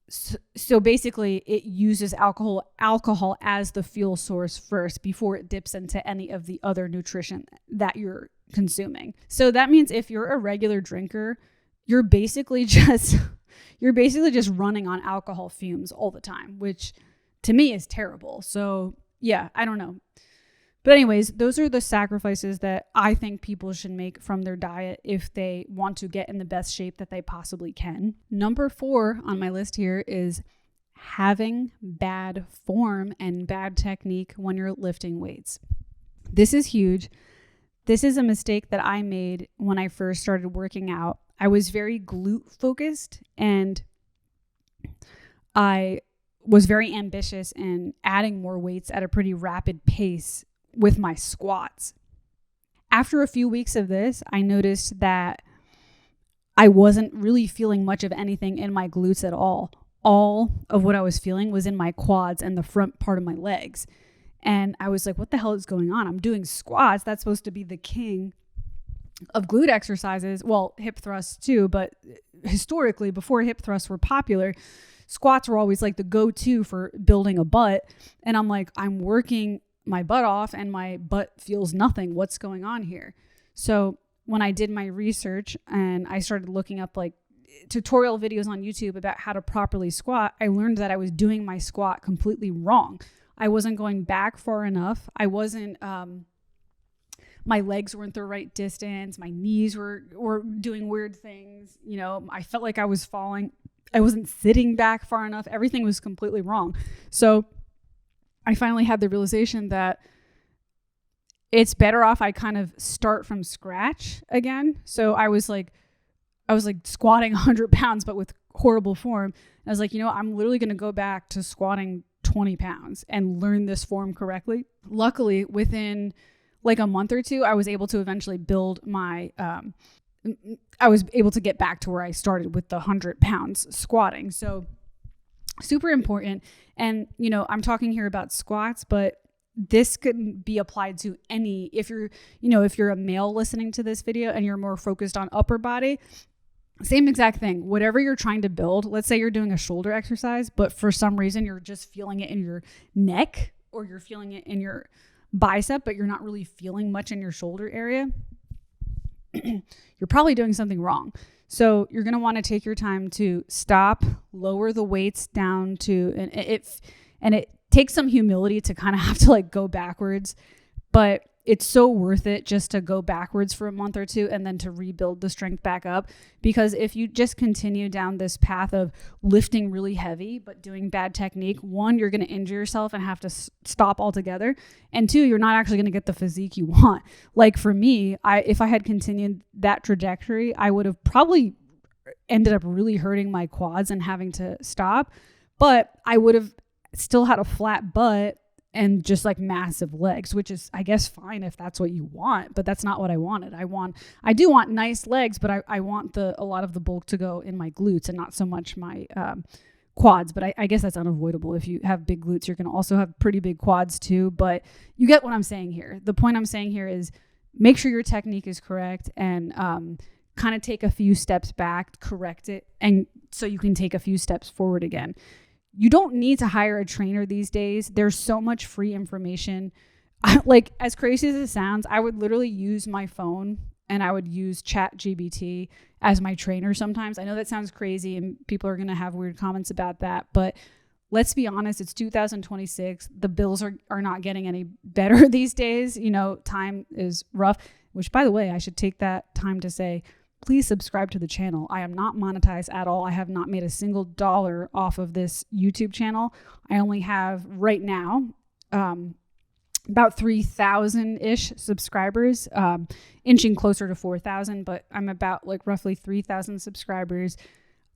So basically it uses alcohol as the fuel source first before it dips into any of the other nutrition that you're consuming. So that means if you're a regular drinker, you're basically just running on alcohol fumes all the time, which to me is terrible. So yeah, I don't know. But anyways, those are the sacrifices that I think people should make from their diet if they want to get in the best shape that they possibly can. Number 4 on my list here is having bad form and bad technique when you're lifting weights. This is huge. This is a mistake that I made when I first started working out. I was very glute focused, and I was very ambitious in adding more weights at a pretty rapid pace with my squats. After a few weeks of this, I noticed that I wasn't really feeling much of anything in my glutes at all. All of what I was feeling was in my quads and the front part of my legs. And I was like, what the hell is going on? I'm doing squats. That's supposed to be the king of glute exercises. Well, hip thrusts too, but historically, before hip thrusts were popular, squats were always like the go-to for building a butt. And I'm like, I'm working my butt off and my butt feels nothing. What's going on here? So when I did my research and I started looking up like tutorial videos on YouTube about how to properly squat, I learned that I was doing my squat completely wrong. I wasn't going back far enough. I wasn't, my legs weren't the right distance. My knees were doing weird things. You know, I felt like I was falling. I wasn't sitting back far enough. Everything was completely wrong. So I finally had the realization that it's better off I kind of start from scratch again. So I was like squatting 100 pounds, but with horrible form. And I was like, I'm literally going to go back to squatting 20 pounds and learn this form correctly. Luckily, within like a month or two, I was able to eventually build my, I was able to get back to where I started with the 100 pounds squatting. So super important. And, I'm talking here about squats, but this could be applied to any, if you're a male listening to this video and you're more focused on upper body, same exact thing. Whatever you're trying to build, let's say you're doing a shoulder exercise, but for some reason you're just feeling it in your neck or you're feeling it in your bicep, but you're not really feeling much in your shoulder area, you're probably doing something wrong. So you're going to want to take your time to stop, lower the weights down to, and it takes some humility to kind of have to like go backwards, but it's so worth it just to go backwards for a month or two and then to rebuild the strength back up. Because if you just continue down this path of lifting really heavy, but doing bad technique, 1, you're going to injure yourself and have to stop altogether. And 2, you're not actually going to get the physique you want. Like for me, if I had continued that trajectory, I would have probably ended up really hurting my quads and having to stop, but I would have still had a flat butt and just like massive legs, which is, I guess, fine if that's what you want, but that's not what I wanted. I do want nice legs, but I want a lot of the bulk to go in my glutes and not so much my quads. But I guess that's unavoidable. If you have big glutes, you're going to also have pretty big quads too. But you get what I'm saying here. The point I'm saying here is make sure your technique is correct and kind of take a few steps back, correct it, and so you can take a few steps forward again. You don't need to hire a trainer these days. There's so much free information. Like, as crazy as it sounds, I would literally use my phone and I would use ChatGPT as my trainer sometimes. I know that sounds crazy and people are going to have weird comments about that, but let's be honest, it's 2026. The bills are not getting any better these days. Time is rough, which, by the way, I should take that time to say, please subscribe to the channel. I am not monetized at all. I have not made a single dollar off of this YouTube channel. I only have right now about 3,000-ish subscribers, inching closer to 4,000, but I'm about like roughly 3,000 subscribers.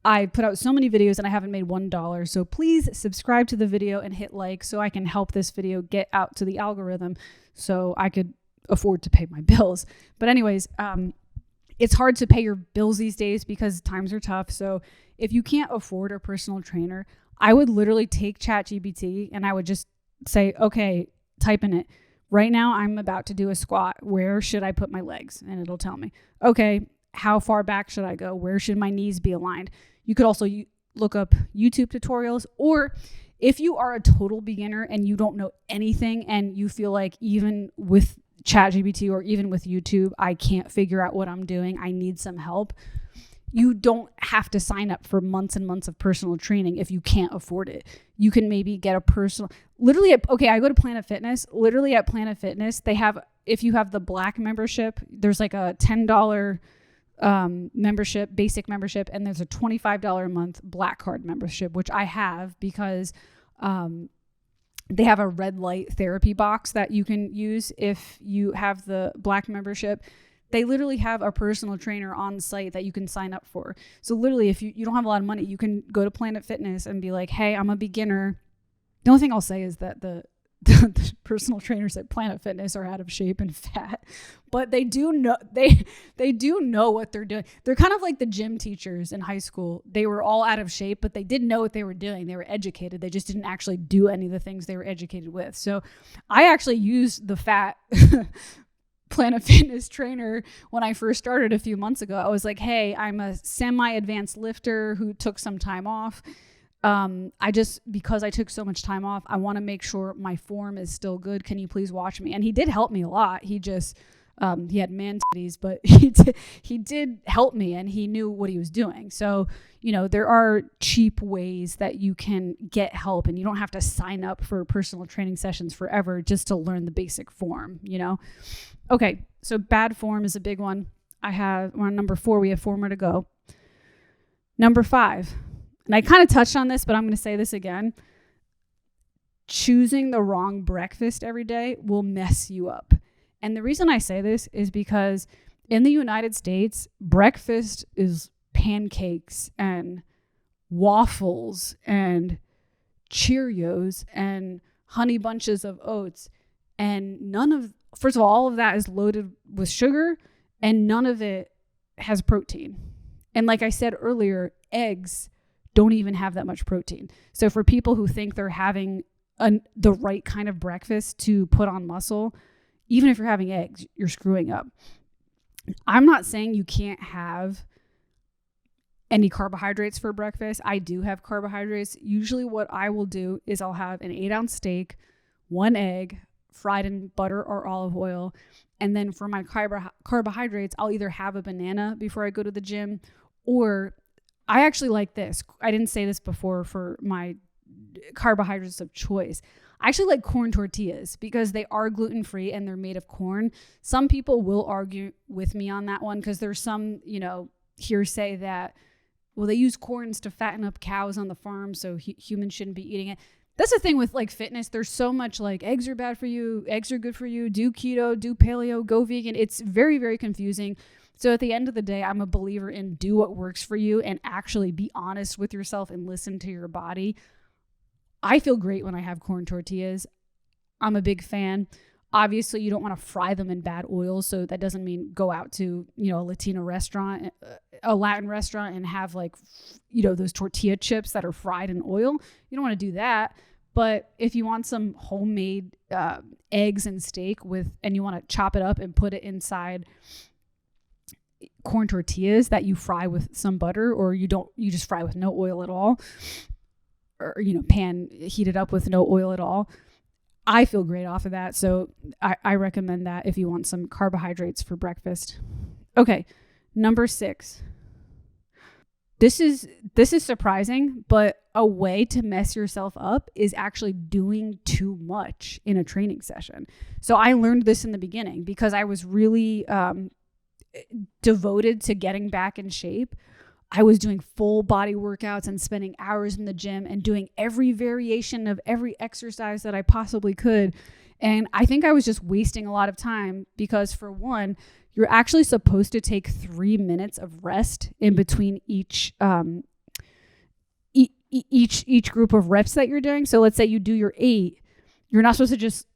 I put out so many videos and I haven't made $1. So please subscribe to the video and hit like so I can help this video get out to the algorithm so I could afford to pay my bills. But anyways, it's hard to pay your bills these days because times are tough. So if you can't afford a personal trainer, I would literally take ChatGPT and I would just say, okay, type in it. Right now, I'm about to do a squat. Where should I put my legs? And it'll tell me, okay, how far back should I go? Where should my knees be aligned? You could also look up YouTube tutorials, or if you are a total beginner and you don't know anything and you feel like even with ChatGPT or even with YouTube, I can't figure out what I'm doing, I need some help, you don't have to sign up for months and months of personal training if you can't afford it. You can maybe get a personal, I go to Planet Fitness. Literally at Planet Fitness, they have, if you have the Black membership, there's like a $10 membership, basic membership, and there's a $25 a month Black Card membership, which I have because they have a red light therapy box that you can use if you have the Black membership. They literally have a personal trainer on site that you can sign up for. So literally, if you don't have a lot of money, you can go to Planet Fitness and be like, hey, I'm a beginner. The only thing I'll say is that the personal trainers at Planet Fitness are out of shape and fat, but they do know they do know what they're doing. They're kind of like the gym teachers in high school. They were all out of shape, but they didn't know what they were doing. They were educated. They just didn't actually do any of the things they were educated with. So I actually used the fat Planet Fitness trainer when I first started a few months ago. I was like, hey, I'm a semi-advanced lifter who took some time off. Because I took so much time off, I want to make sure my form is still good. Can you please watch me? And he did help me a lot. He just, he had man titties, but he did help me, and he knew what he was doing. So, there are cheap ways that you can get help, and you don't have to sign up for personal training sessions forever just to learn the basic form, Okay. So bad form is a big one. We're on number 4. We have 4 more to go. Number 5. And I kind of touched on this, but I'm going to say this again. Choosing the wrong breakfast every day will mess you up. And the reason I say this is because in the United States, breakfast is pancakes and waffles and Cheerios and honey bunches of oats. And first of all of that is loaded with sugar, and none of it has protein. And like I said earlier, eggs don't even have that much protein. So for people who think they're having the right kind of breakfast to put on muscle, even if you're having eggs, you're screwing up. I'm not saying you can't have any carbohydrates for breakfast. I do have carbohydrates. Usually what I will do is I'll have an 8-ounce steak, 1 egg, fried in butter or olive oil. And then for my carbohydrates, I'll either have a banana before I go to the gym, or I actually like this. I didn't say this before for my carbohydrates of choice. I actually like corn tortillas because they are gluten-free and they're made of corn. Some people will argue with me on that one because there's some, hearsay that, well, they use corns to fatten up cows on the farm, so humans shouldn't be eating it. That's the thing with like fitness. There's so much like eggs are bad for you, eggs are good for you, do keto, do paleo, go vegan. It's very, very confusing. So at the end of the day, I'm a believer in do what works for you and actually be honest with yourself and listen to your body. I feel great when I have corn tortillas. I'm a big fan. Obviously, you don't want to fry them in bad oil. So that doesn't mean go out to, a Latino restaurant, a Latin restaurant, and have like, those tortilla chips that are fried in oil. You don't want to do that. But if you want some homemade eggs and steak and you want to chop it up and put it inside corn tortillas that you fry with some butter, or you just fry with no oil at all, or, pan heated up with no oil at all. I feel great off of that. So I recommend that if you want some carbohydrates for breakfast. Okay. Number 6. This is surprising, but a way to mess yourself up is actually doing too much in a training session. So I learned this in the beginning because I was really devoted to getting back in shape. I was doing full body workouts and spending hours in the gym and doing every variation of every exercise that I possibly could. And I think I was just wasting a lot of time because, for one, you're actually supposed to take 3 minutes of rest in between each group of reps that you're doing. So let's say you do your 8, you're not supposed to just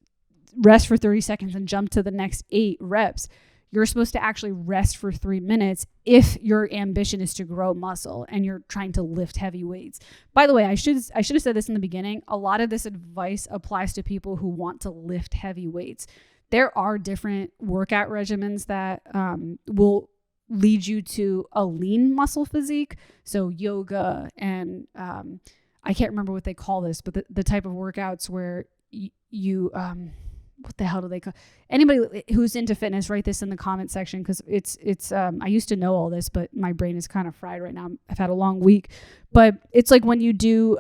rest for 30 seconds and jump to the next 8 reps. You're supposed to actually rest for 3 minutes if your ambition is to grow muscle and you're trying to lift heavy weights. By the way, I should have said this in the beginning. A lot of this advice applies to people who want to lift heavy weights. There are different workout regimens that will lead you to a lean muscle physique. So yoga and I can't remember what they call this, but the type of workouts where you what the hell do they call anybody who's into fitness, write this in the comment section, because it's I used to know all this, but my brain is kind of fried right now. I've had a long week. But it's like when you do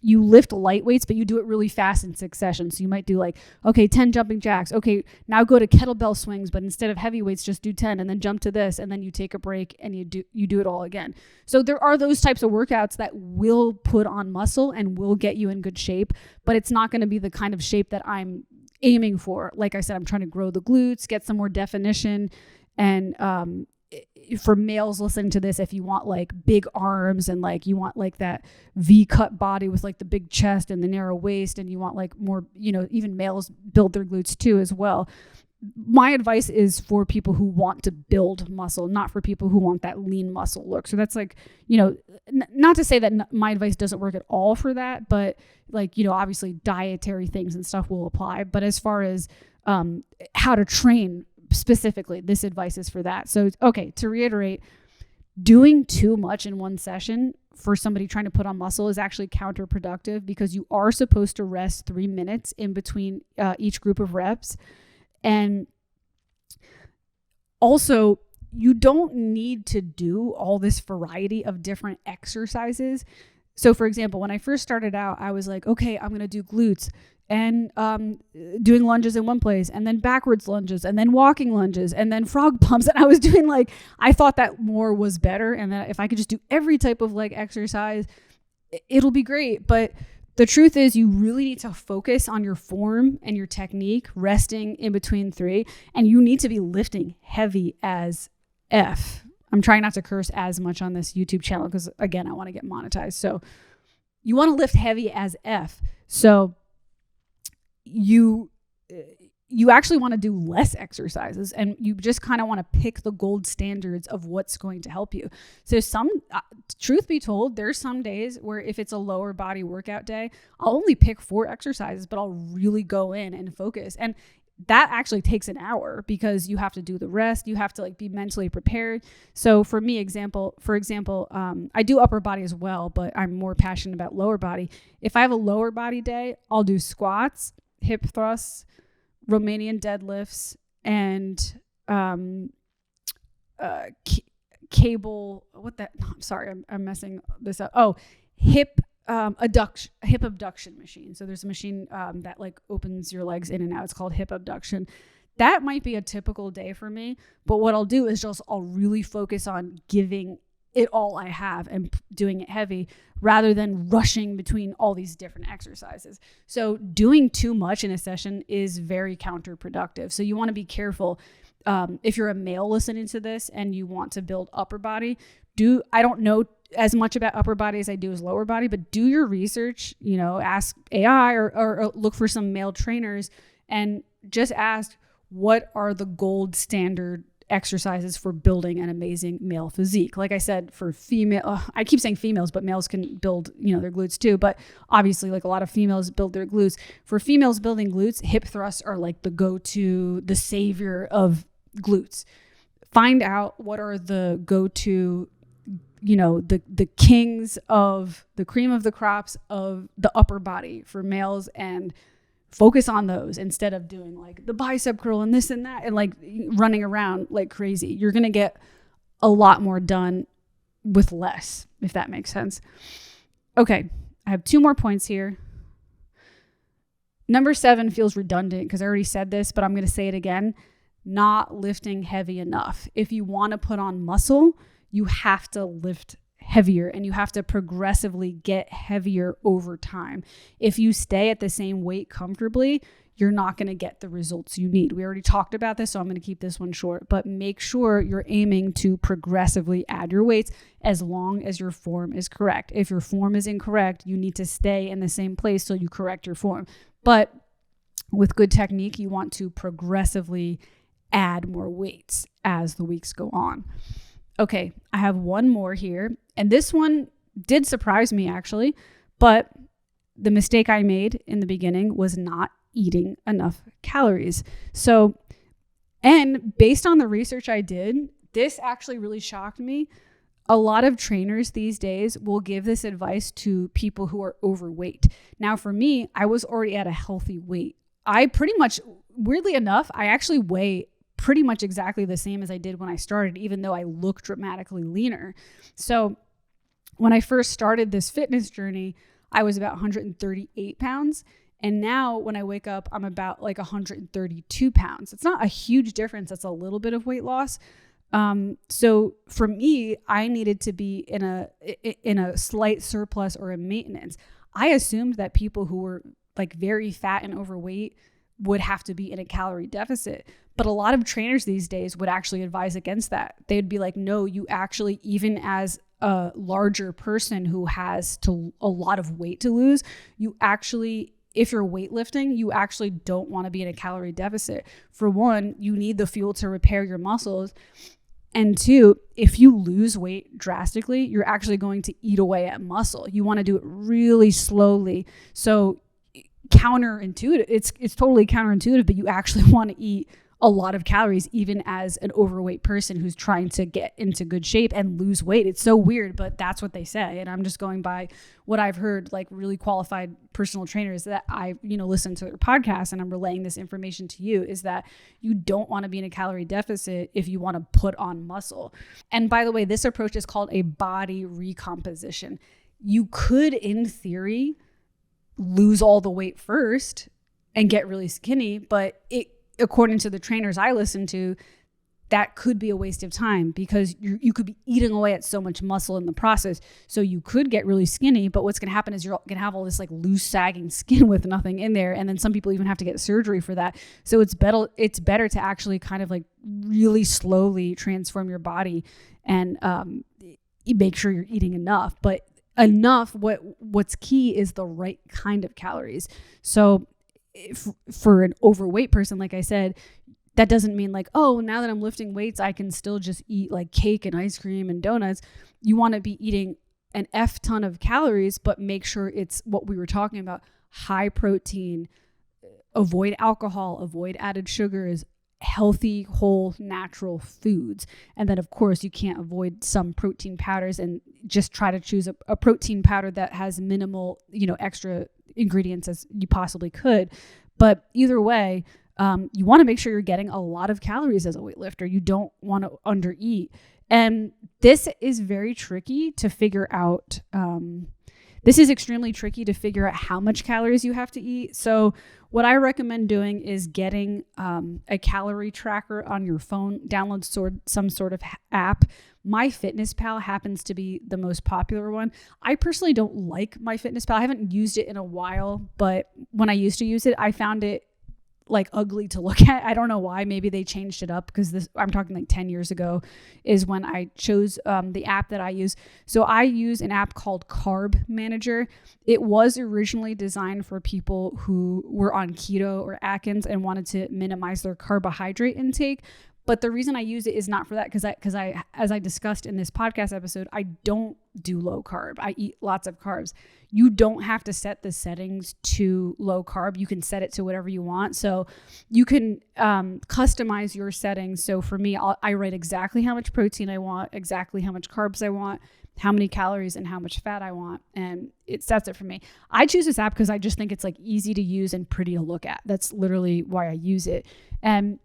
you lift light weights, but you do it really fast in succession. So you might do like, okay, 10 jumping jacks. Okay, now go to kettlebell swings, but instead of heavy weights, just do 10 and then jump to this. And then you take a break and you do it all again. So there are those types of workouts that will put on muscle and will get you in good shape, but it's not going to be the kind of shape that I'm aiming for. Like I said, I'm trying to grow the glutes, get some more definition. And, for males listening to this, if you want like big arms and like you want like that V-cut body with like the big chest and the narrow waist, and you want like more, even males build their glutes too as well. My advice is for people who want to build muscle, not for people who want that lean muscle look. So that's like, not to say that my advice doesn't work at all for that, but like, obviously dietary things and stuff will apply. But as far as how to train specifically, this advice is for that. So, okay, to reiterate, doing too much in one session for somebody trying to put on muscle is actually counterproductive, because you are supposed to rest 3 minutes in between each group of reps. And also, you don't need to do all this variety of different exercises. So for example, when I first started out, I was like, okay, I'm going to do glutes and doing lunges in one place, and then backwards lunges, and then walking lunges, and then frog pumps. And I was doing like, I thought that more was better, and that if I could just do every type of like exercise, it'll be great. But the truth is, you really need to focus on your form and your technique, resting in between 3, and you need to be lifting heavy as F. I'm trying not to curse as much on this YouTube channel because, again, I want to get monetized. So you want to lift heavy as F. So you actually want to do less exercises, and you just kind of want to pick the gold standards of what's going to help you. So truth be told, there's some days where if it's a lower body workout day, I'll only pick 4 exercises, but I'll really go in and focus. And that actually takes an hour, because you have to do the rest. You have to like be mentally prepared. So for me, for example, I do upper body as well, but I'm more passionate about lower body. If I have a lower body day, I'll do squats, hip thrusts, Romanian deadlifts, and cable. I'm messing this up. Oh, hip abduction machine. So there's a machine that like opens your legs in and out. It's called hip abduction. That might be a typical day for me, but what I'll do is I'll really focus on giving it all I have and doing it heavy, rather than rushing between all these different exercises. So doing too much in a session is very counterproductive. So you want to be careful. If you're a male listening to this and you want to build upper body, I don't know as much about upper body as I do as lower body, but do your research, ask AI or look for some male trainers and just ask, what are the gold standard exercises for building an amazing male physique? Like I said, for female, I keep saying females, but males can build, their glutes too. But obviously, like a lot of females build their glutes. For females building glutes, hip thrusts are like the go-to, the savior of glutes. Find out what are the go-to, the kings of the cream of the crops of the upper body for males, and focus on those instead of doing like the bicep curl and this and that and like running around like crazy. You're going to get a lot more done with less, if that makes sense. Okay, I have 2 more points here. Number 7 feels redundant because I already said this, but I'm going to say it again. Not lifting heavy enough. If you want to put on muscle, you have to lift heavier, and you have to progressively get heavier over time. If you stay at the same weight comfortably, you're not going to get the results you need. We already talked about this, so I'm going to keep this one short, but make sure you're aiming to progressively add your weights as long as your form is correct. If your form is incorrect, you need to stay in the same place so you correct your form. But with good technique, you want to progressively add more weights as the weeks go on. Okay, I have one more here, and this one did surprise me actually, but the mistake I made in the beginning was not eating enough calories. So, and based on the research I did, this actually really shocked me. A lot of trainers these days will give this advice to people who are overweight. Now, for me, I was already at a healthy weight. I pretty much, weirdly enough, I actually weigh pretty much exactly the same as I did when I started, even though I look dramatically leaner. So when I first started this fitness journey, I was about 138 pounds. And now when I wake up, I'm about like 132 pounds. It's not a huge difference. That's a little bit of weight loss. So for me, I needed to be in a slight surplus or a maintenance. I assumed that people who were like very fat and overweight would have to be in a calorie deficit. But a lot of trainers these days would actually advise against that. They'd be like, no, you actually, even as a larger person who has a lot of weight to lose, you actually, if you're weightlifting, you actually don't want to be in a calorie deficit. For one, you need the fuel to repair your muscles. And two, if you lose weight drastically, you're actually going to eat away at muscle. You want to do it really slowly. So counterintuitive, it's totally counterintuitive, but you actually want to eat a lot of calories, even as an overweight person who's trying to get into good shape and lose weight. It's so weird, but that's what they say. And I'm just going by what I've heard, like really qualified personal trainers that I, listen to their podcasts, and I'm relaying this information to you, is that you don't want to be in a calorie deficit if you want to put on muscle. And by the way, this approach is called a body recomposition. You could, in theory, lose all the weight first and get really skinny, but according to the trainers I listen to, that could be a waste of time because you could be eating away at so much muscle in the process. So you could get really skinny, but what's going to happen is you're going to have all this like loose sagging skin with nothing in there. And then some people even have to get surgery for that. So it's better to actually kind of like really slowly transform your body and make sure you're eating enough. But enough, what's key is the right kind of calories. So for an overweight person, like I said, that doesn't mean like, oh, now that I'm lifting weights, I can still just eat like cake and ice cream and donuts. You want to be eating an F ton of calories, but make sure it's what we were talking about: high protein, avoid alcohol, avoid added sugars, healthy, whole, natural foods. And then of course you can't avoid some protein powders, and just try to choose a protein powder that has minimal, extra ingredients as you possibly could. But either way, you want to make sure you're getting a lot of calories as a weightlifter. You don't want to undereat. And this is very tricky to figure out. This is extremely tricky to figure out how much calories you have to eat. So what I recommend doing is getting a calorie tracker on your phone. Download some sort of app. MyFitnessPal happens to be the most popular one. I personally don't like MyFitnessPal. I haven't used it in a while, but when I used to use it, I found it like ugly to look at. I don't know why. Maybe they changed it up, because I'm talking like 10 years ago is when I chose the app that I use. So I use an app called Carb Manager. It was originally designed for people who were on keto or Atkins and wanted to minimize their carbohydrate intake. But the reason I use it is not for that, because I, as I discussed in this podcast episode, I don't do low carb. I eat lots of carbs. You don't have to set the settings to low carb. You can set it to whatever you want. So you can customize your settings. So for me, I write exactly how much protein I want, exactly how much carbs I want, how many calories and how much fat I want. And it sets it for me. I choose this app because I just think it's like easy to use and pretty to look at. That's literally why I use it. And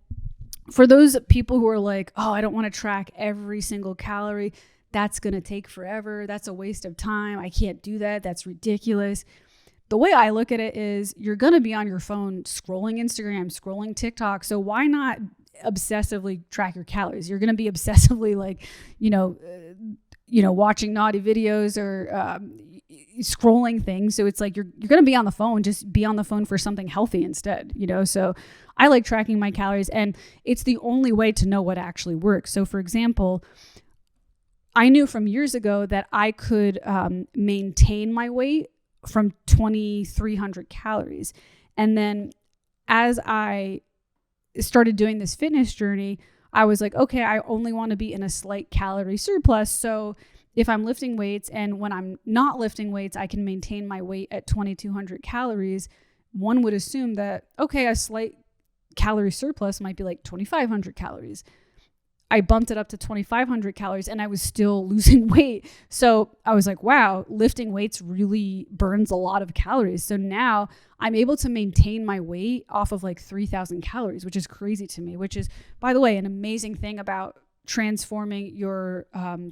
for those people who are like, oh, I don't want to track every single calorie, that's going to take forever. That's a waste of time. I can't do that. That's ridiculous. The way I look at it is, you're going to be on your phone scrolling Instagram, scrolling TikTok. So why not obsessively track your calories? You're going to be obsessively like, watching naughty videos or scrolling things. So it's like, you're going to be on the phone, just be on the phone for something healthy instead, So I like tracking my calories, and it's the only way to know what actually works. So for example, I knew from years ago that I could maintain my weight from 2,300 calories. And then as I started doing this fitness journey, I was like, okay, I only want to be in a slight calorie surplus. So if I'm lifting weights, and when I'm not lifting weights, I can maintain my weight at 2,200 calories, one would assume that, okay, a slight calorie surplus might be like 2,500 calories. I bumped it up to 2,500 calories and I was still losing weight. So I was like, wow, lifting weights really burns a lot of calories. So now I'm able to maintain my weight off of like 3,000 calories, which is crazy to me, which is, by the way, an amazing thing about transforming your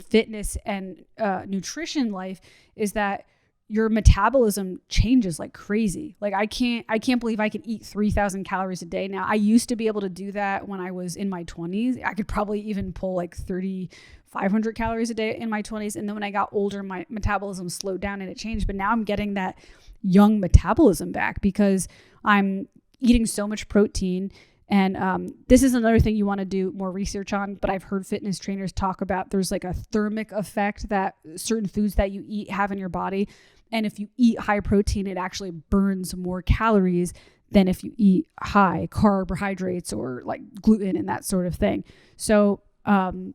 fitness and nutrition life is that your metabolism changes like crazy. Like I can't believe I can eat 3,000 calories a day now. I used to be able to do that when I was in my 20s. I could probably even pull like 3,500 calories a day in my 20s. And then when I got older, my metabolism slowed down and it changed. But now I'm getting that young metabolism back because I'm eating so much protein. And this is another thing you want to do more research on, but I've heard fitness trainers talk about there's like a thermic effect that certain foods that you eat have in your body. And if you eat high protein, it actually burns more calories than if you eat high carbohydrates or like gluten and that sort of thing. So, make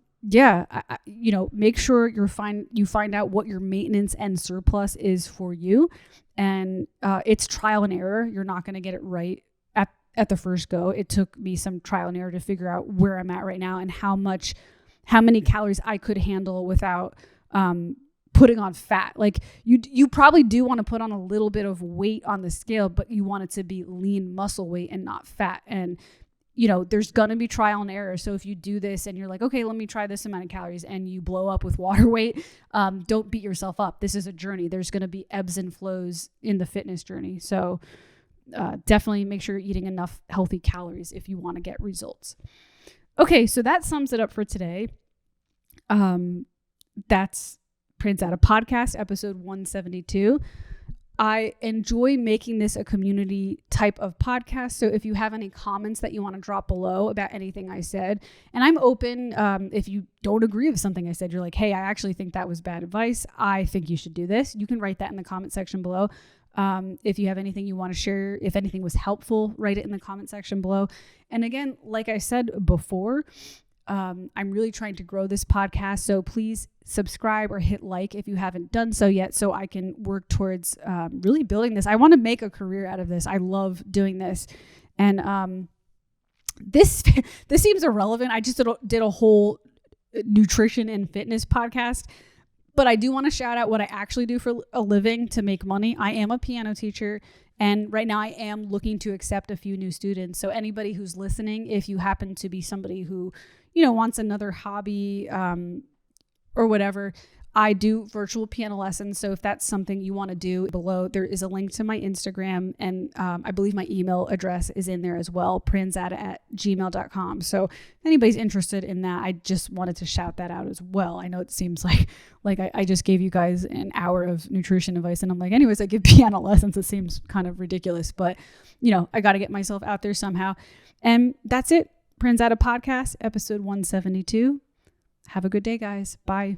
sure you find out what your maintenance and surplus is for you. And it's trial and error. You're not going to get it right at the first go. It took me some trial and error to figure out where I'm at right now and how many calories I could handle without putting on fat. Like you probably do want to put on a little bit of weight on the scale, but you want it to be lean muscle weight and not fat. And there's going to be trial and error. So if you do this and you're like, okay, let me try this amount of calories and you blow up with water weight, don't beat yourself up. This is a journey. There's going to be ebbs and flows in the fitness journey. So definitely make sure you're eating enough healthy calories if you want to get results. Okay, so that sums it up for today. That's Pranzata Podcast, episode 172. I enjoy making this a community type of podcast. So if you have any comments that you want to drop below about anything I said, and I'm open, if you don't agree with something I said, you're like, hey, I actually think that was bad advice. I think you should do this. You can write that in the comment section below. If you have anything you want to share, if anything was helpful, write it in the comment section below. And again, like I said before, I'm really trying to grow this podcast. So please subscribe or hit like if you haven't done so yet, so I can work towards really building this. I want to make a career out of this. I love doing this. And this seems irrelevant. I just did a whole nutrition and fitness podcast. But I do want to shout out what I actually do for a living to make money. I am a piano teacher, and right now I am looking to accept a few new students. So anybody who's listening, if you happen to be somebody who, wants another hobby or whatever, I do virtual piano lessons. So if that's something you want to do, below there is a link to my Instagram, and I believe my email address is in there as well, pranzata@gmail.com. So if anybody's interested in that, I just wanted to shout that out as well. I know it seems like I just gave you guys an hour of nutrition advice, and I'm like, anyways, I give piano lessons. It seems kind of ridiculous, but I got to get myself out there somehow. And that's it. Pranzata Podcast, episode 172. Have a good day, guys. Bye.